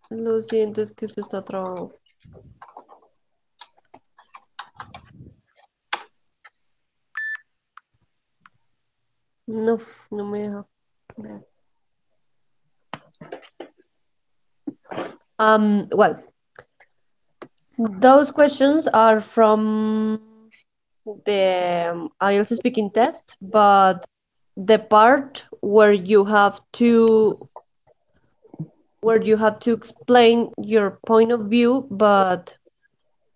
lo siento, es que esto está trabado. No, no me deja. Vean. Well, those questions are from the IELTS speaking test, but the part where you have to explain your point of view, but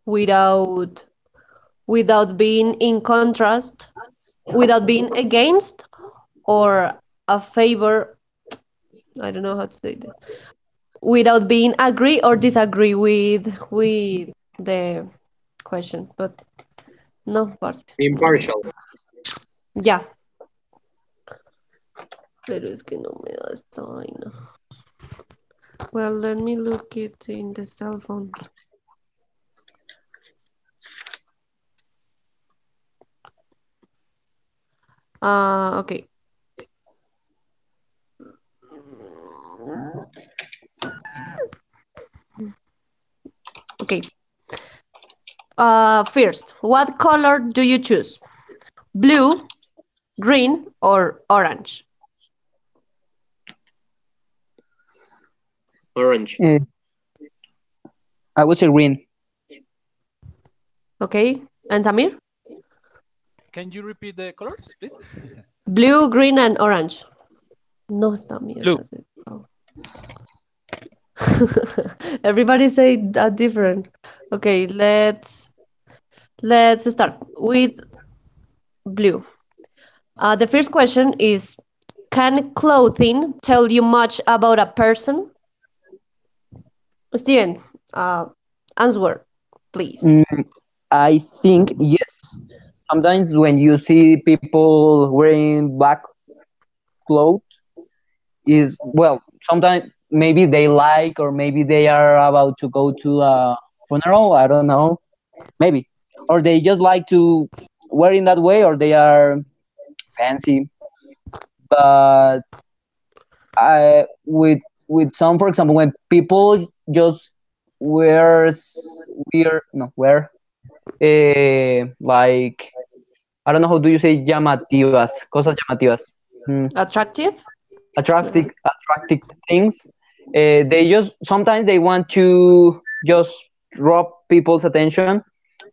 without being in contrast, without being against or a favor. I don't know how to say this. Without being agree or disagree with the question, but no, parce. impartial. Ya, pero es que no me da esta vaina. Well, let me look it in the cell phone. Okay. Okay. First, what color do you choose? Blue, green, or orange? Orange. Uh, I would say green. Okay. And Samir? Can you repeat the colors, please? Blue, green, and orange. No, esta Blue. mierda. Oh. Everybody say that different. Okay, let's start with blue. The Okay. first question is Can clothing tell you much about a person? Steven, uh, answer, please. Mm, I think yes. Sometimes when you see people wearing black clothes, is well. Sometimes maybe they like, or maybe they are about to go to a funeral. I don't know. Maybe, or they just like to wear in that way, or they are fancy. But with some, for example, when people just wear like, I don't know, how do you say llamativas, cosas llamativas, Attractive? attractive attractive things. They just sometimes they want to just draw people's attention,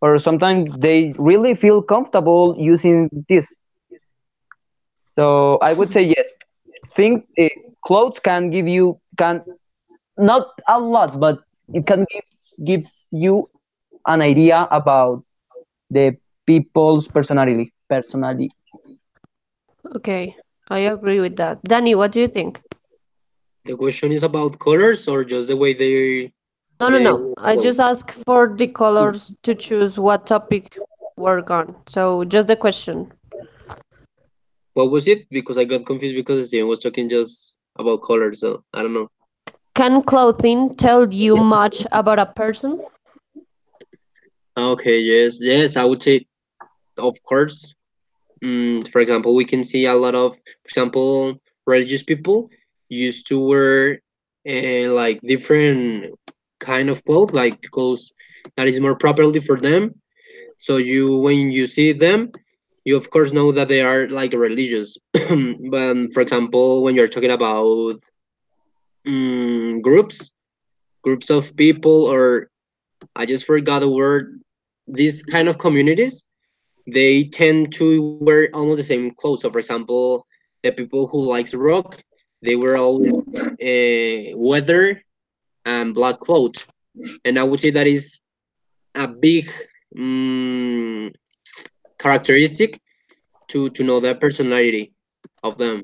or sometimes they really feel comfortable using this. So I would say yes. Think clothes can give you, can not a lot, but it can gives you an idea about the people's personality. Okay, I agree with that. Danny, what do you think? The question is about colors or just the way No, no, they no. I clothes. just ask for the colors to choose what topic work on. So just the question. What was it? Because I got confused because Steven was talking just about colors, so I don't know. Can clothing tell you much about a person? Okay, yes, yes, I would say, of course. For example, we can see a lot of, for example, religious people used to wear like different kind of clothes, like clothes that is more properly for them. So you, when you see them, you of course know that they are like religious. But for example, when you're talking about groups of people, or I just forgot the word, these kind of communities, they tend to wear almost the same clothes. So, for example, the people who likes rock, they wear always weather and black clothes, and I would say that is a big um, characteristic to know the personality of them.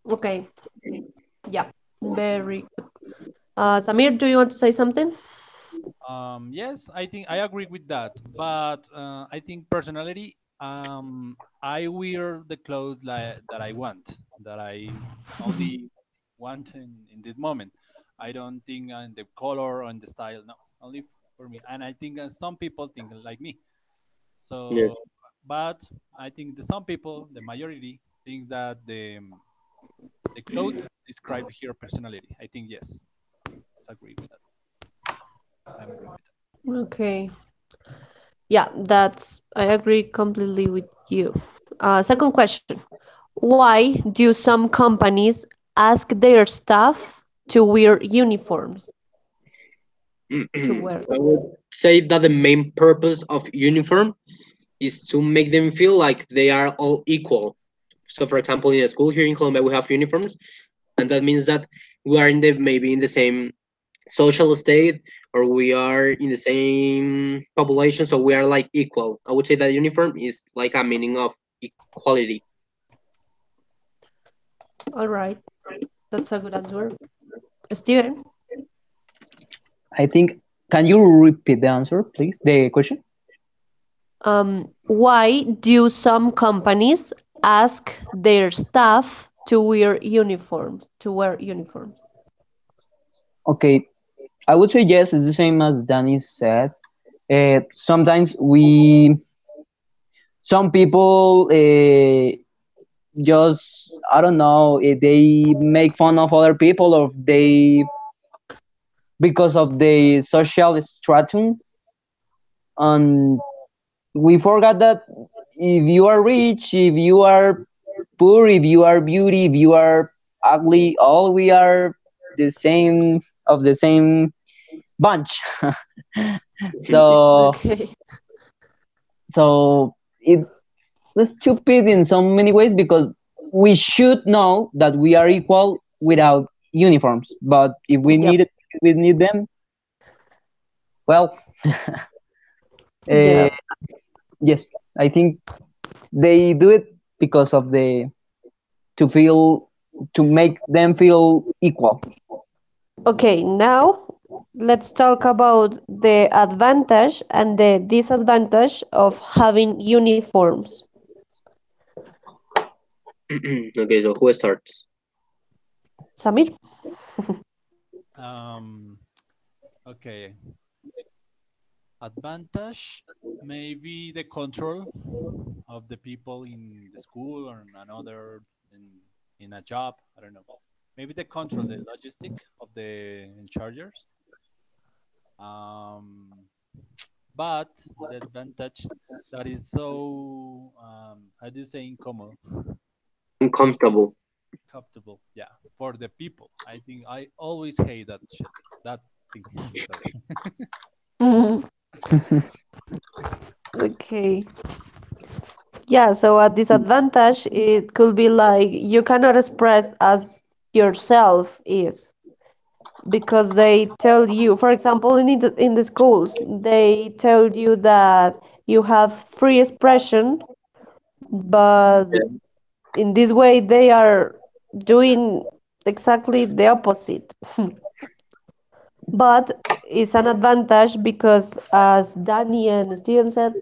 Okay, yeah, very good. Samir, do you want to say something? Yes, I think I agree with that. But I think personality, I wear the clothes that I want, that I only want in this moment. I don't think on the color or on the style. No, only for me. And I think some people think like me. Yes. So, but I think some people, the majority, think that the clothes describe her personality. I think yes, let's agree with that. I'm agree with that. Okay. Yeah, that's I agree completely with you. Second question. Why do some companies ask their staff to wear uniforms? To wear. I would say that the main purpose of uniform is to make them feel like they are all equal. So, for example, in a school here in Colombia, we have uniforms, and that means that we are in the maybe in the same social state, or we are in the same population, so we are like equal. I would say that uniform is like a meaning of equality. All right, that's a good answer. Steven, I think. Can you repeat the answer, please? The question. why do some companies ask their staff to wear uniforms? To wear uniforms. Okay, I would say yes. It's the same as Danny said. Sometimes some people just, I don't know, they make fun of other people, or they, because of the social stratum, and we forgot that if you are rich, if you are poor, if you are beauty, if you are ugly, all we are the same, of the same bunch. so Okay. so it's stupid in so many ways, because we should know that we are equal without uniforms, but if we Yep. need it, we need them. Well, uh, Yep. yes, I think they do it because of the to feel to make them feel equal. Okay, now let's talk about the advantage and the disadvantage of having uniforms. Okay, so who starts? Samir? Um, okay. Advantage, maybe the control of the people in the school or in another in a job. I don't know. Maybe the control, the logistic of the in chargers. Um, but the advantage that is so how do you say incommode, Uncomfortable. comfortable. Yeah, for the people. I think I always hate that shit. That thing. Sorry. Mhm. Okay. Yeah, so a disadvantage, it could be like you cannot express as yourself is because they tell you, for example, in the schools, they tell you that you have free expression, but Yeah. in this way they are doing exactly the opposite. But it's an advantage because, as Danny and Steven said,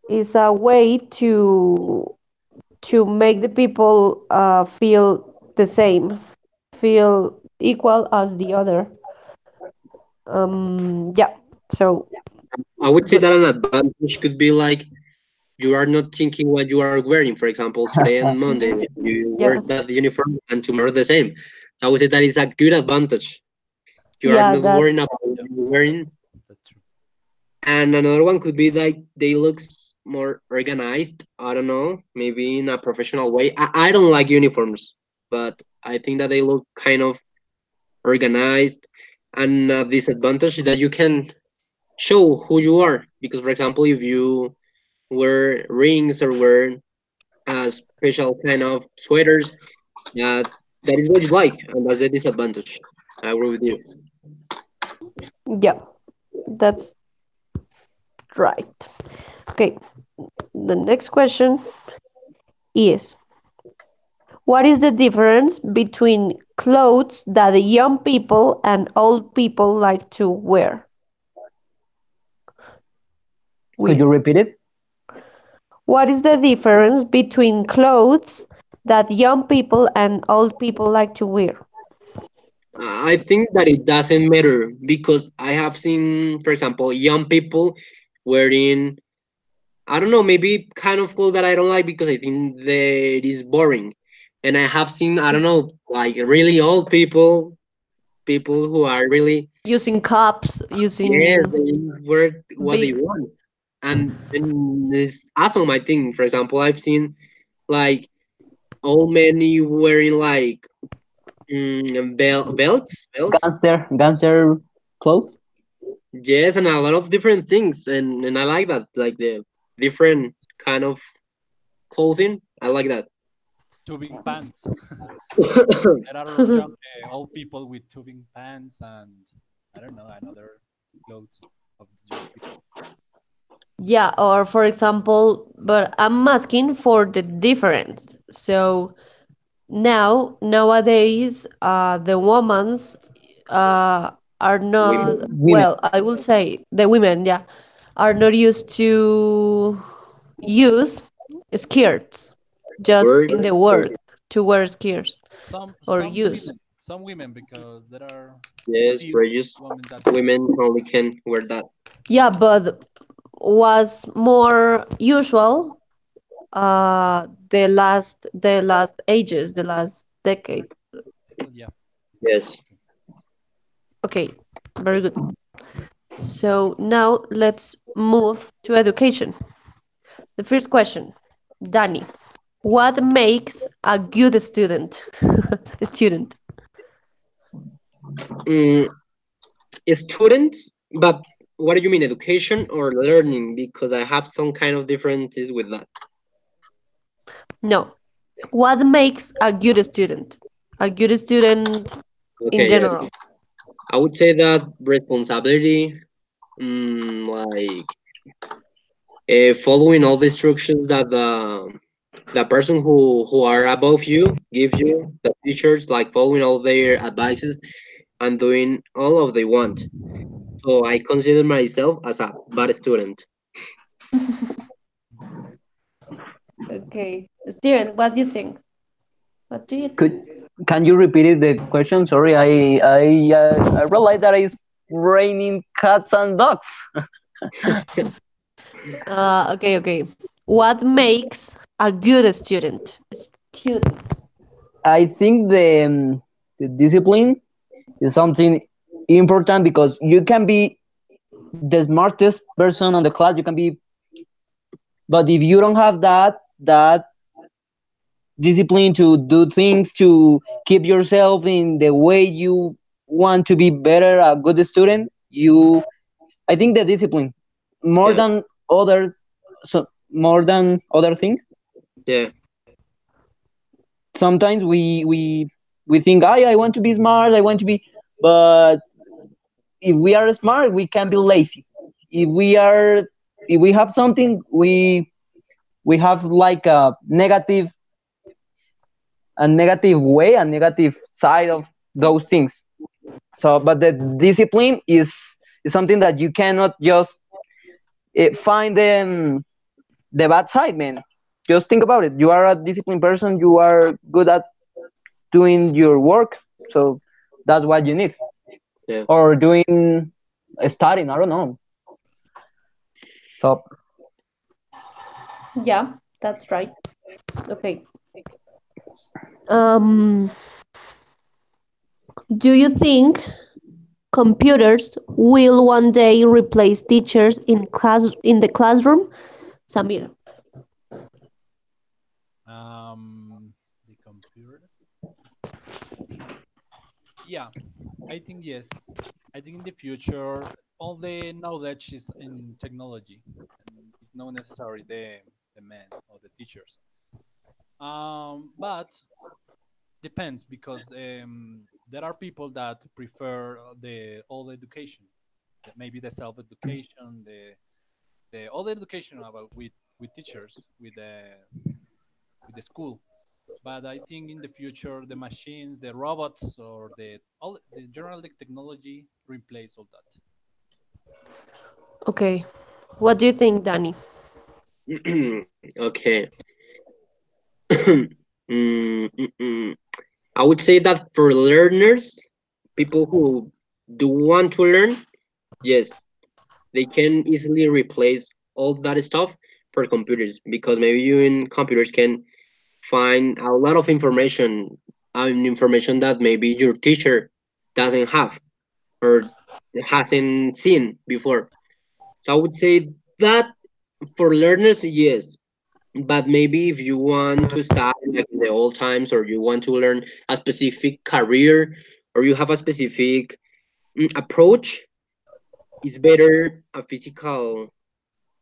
it's a way to make the people feel the same, feel equal as the other. Yeah. So I would say good. that an advantage could be like you are not thinking what you are wearing. For example, today and Monday Mhm. you wear Yeah. that uniform, and tomorrow the same. So I would say that is a good advantage. You are Yeah. not That. worrying about Yeah, what you're wearing. that's true. And another one could be like they looks more organized. I don't know, maybe in a professional way. I don't like uniforms, but I think that they look kind of organized. And a disadvantage is that you can show who you are. Because, for example, if you wear rings or wear special kind of sweaters, that is what you like, and that's the disadvantage. I agree with you. Yeah. That's right. Okay. The next question is: what is the difference between clothes that the young people and old people like to Could wear? you repeat it? What is the difference between clothes that young people and old people like to wear? I think that it doesn't matter because I have seen, for example, young people wearing, I don't know, maybe kind of clothes that I don't like because I think that it is boring. And I have seen, I don't know, like really old people, people who are really, Using cups, yes, using they wear what they big. want. And it's awesome, I think. For example, I've seen like old men wearing like belts. Gangster clothes. Yes, and a lot of different things, and I like that, like the different kind of clothing. I like that. Tubing pants. There are young old people with tubing pants and I don't know another clothes of the young people. Yeah, or for example, but I'm asking for the difference. So nowadays, the women's uh, are not, Women Women. well, I will say the women, yeah, are not used to use skirts just wear in the work to wear skirts or use. Some women because there are yes, few religious women that women only can wear that. Yeah, but was more usual the last ages, the last decade. yeah, Yes. true. Okay, very good. So now let's move to education. The first question, Danny, what makes a good student? Student. Mm, students, but what do you mean, education or learning? Because I have some kind of differences with that. No. What makes a good student? A good student in Okay, yes. general. I would say that responsibility, like following all the instructions that The person who are above you give you the teachers like following all their advices and doing all of they want. So I consider myself as a bad student. Okay. Steven, what do you think? What do you Could think? can you repeat it, the question? Sorry, I realized that it's raining cats and dogs. Okay. What makes a good student? Student. I think the discipline is something important because you can be the smartest person on the class. You can be, but if you don't have that discipline to do things to keep yourself in the way you want to be better, a good student, you I think the discipline more Yeah, than other, so more than other things. yeah, Sometimes we think I want to be smart, I want to be, but if we are smart we can be lazy. If we are, if we have something, we have like a negative way, a negative side of those things. So but the discipline is something that you cannot just find the bad side, man. Just think about it. You are a disciplined person, you are good at doing your work, so that's what you need. yeah. Or doing studying, I don't know. So Yeah, that's right. Okay. Um, do you think computers will one day replace teachers in the classroom? Samir. The computers. Yeah, I think yes. I think in the future, all the knowledge is in technology, and it's not necessarily the men or the teachers. But depends because there are people that prefer the all education, maybe the self education, the all education about with teachers with the school. But I think in the future, the machines, the robots, or the general technology replace all that. Okay. What do you think, Danny? Okay. I would say that for learners, people who do want to learn, yes, they can easily replace all that stuff for computers because maybe you in computers can find a lot of information that maybe your teacher doesn't have or hasn't seen before. So I would say that for learners, yes. But maybe if you want to start like in the old times or you want to learn a specific career or you have a specific approach, it's better a physical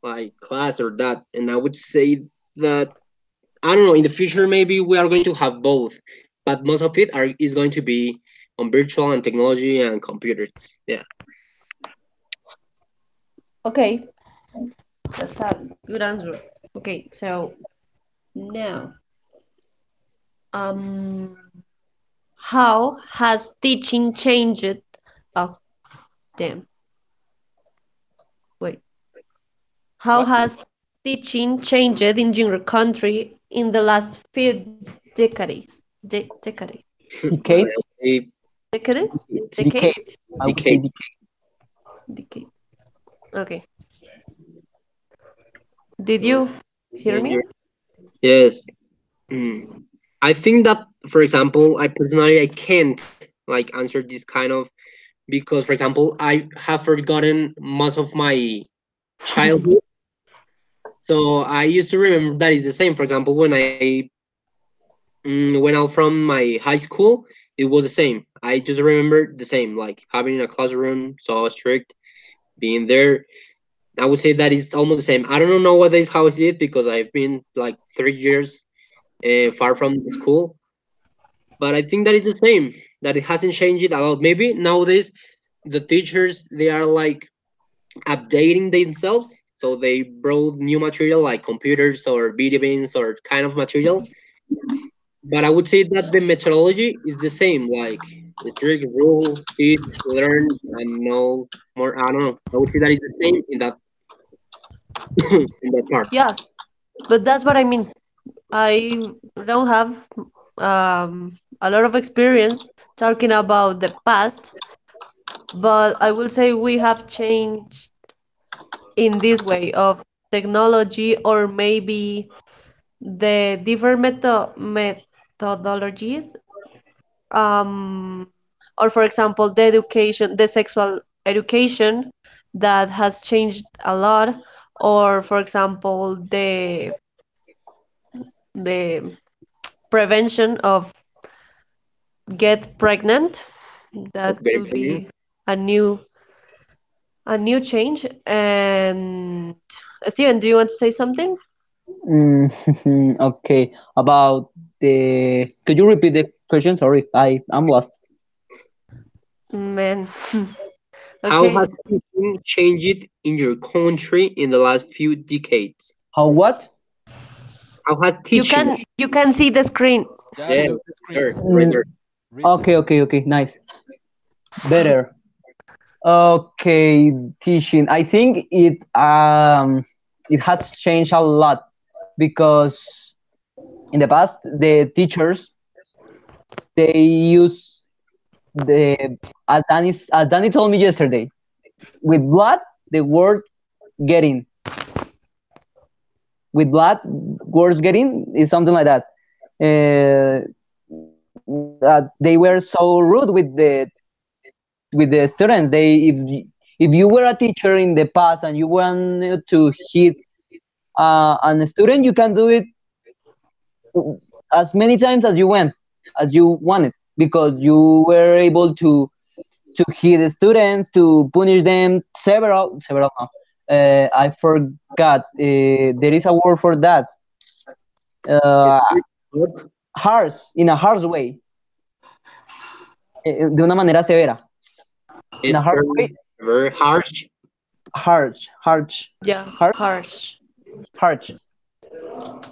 like class or that. And I would say that I don't know, in the future maybe we are going to have both, but most of it is going to be on virtual and technology and computers. Yeah. Okay, that's a good answer. Okay, so now, um, how has teaching changed? Oh, damn. Wait. How What? has teaching changed in your country in the last few decades? Decades? Well, I decades, would say Decades? decades. Decades? decades. I would say Decades. decades. Decade. Okay. Did you hear Danger. me? Yes. Mm. I think that, for example, I personally I can't like answer this kind of because, for example, I have forgotten most of my childhood. So I used to remember that is the same. For example, when I went out from my high school, it was the same. I just remember the same, like having a classroom so strict, being there. I would say that it's almost the same. I don't know nowadays how is it because I've been like 3 years far from the school, but I think that it's the same. That it hasn't changed a lot. Maybe nowadays the teachers they are like updating themselves so they brought new material like computers or video games or kind of material. But I would say that the methodology is the same, like the trick, rule, teach, learn, and know more. I don't know. I would say that is the same in that in that part. Yeah, but that's what I mean. I don't have a lot of experience talking about the past, but I will say we have changed in this way of technology, or maybe the different methodologies, um, or for example the education, the sexual education, that has changed a lot, or for example the prevention of get pregnant. Of That getting could pregnant. be a new change. And Steven, do you want to say something? Mm, okay. About the. Could you repeat the question? Sorry, I'm lost. Man. How Okay. has teaching changed in your country in the last few decades? How what? How has You teaching? can see the screen. Yeah, Yeah, look the screen. there, right Mm, there. Read. okay. Nice. Better. Okay, teaching. I think it has changed a lot because in the past the teachers they use the as Danny told me yesterday, with blood the word getting, with blood words getting is something like that. That they were so rude with the students. If you were a teacher in the past and you wanted to hit a student, you can do it as many times as you wanted, because you were able to hit the students, to punish them several no. I forgot. There is a word for that. Uh, Strict, hard, Harsh, in a harsh way, de una manera severa, in a harsh way, stern, very harsh. harsh, Yeah, harsh, harsh. harsh.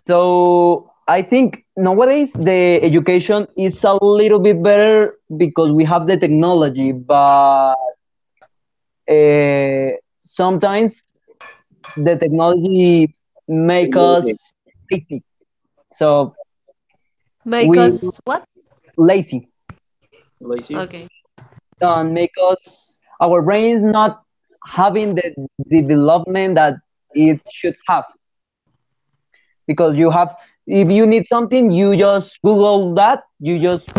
So I think nowadays the education is a little bit better because we have the technology, but sometimes the technology make Technology. us lazy. So Make we us what? lazy Lazy. Okay. and make us our brains not having the development that it should have, because you have, if you need something you just google that, you just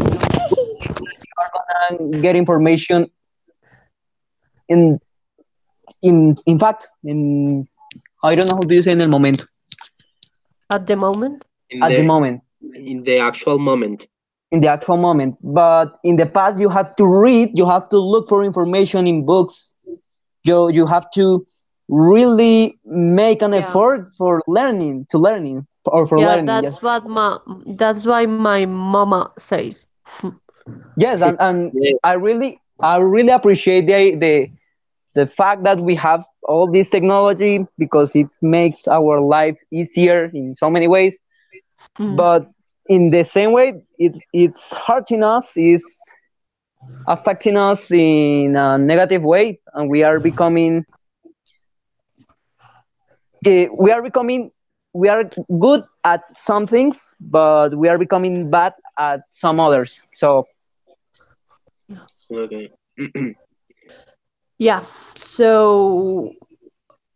get information in in fact in, I don't know how do you say, in el momento, At the moment. In at the moment, the actual moment. in the actual moment. But in the past you have to read, you have to look for information in books, you have to really make an Yeah. effort for learning, to learning, or for Yeah, learning, yes. that's why my mama says. Yes, and Yeah, I really appreciate the fact that we have all this technology because it makes our life easier in so many ways. Mm. But in the same way, it's hurting us, is affecting us in a negative way, and we are becoming, we are good at some things, but we are becoming bad at some others. So okay. Yeah. So,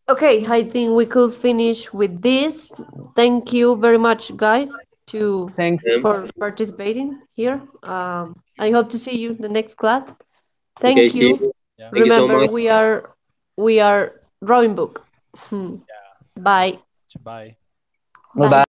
okay, I think we could finish with this. Thank you very much, guys, to Um, thanks. for participating here. I hope to see you in the next class. okay, Thank see you. you. Yeah. Thank you so Remember, much. we are drawing book. Yeah. Bye. Bye. Bye. Goodbye.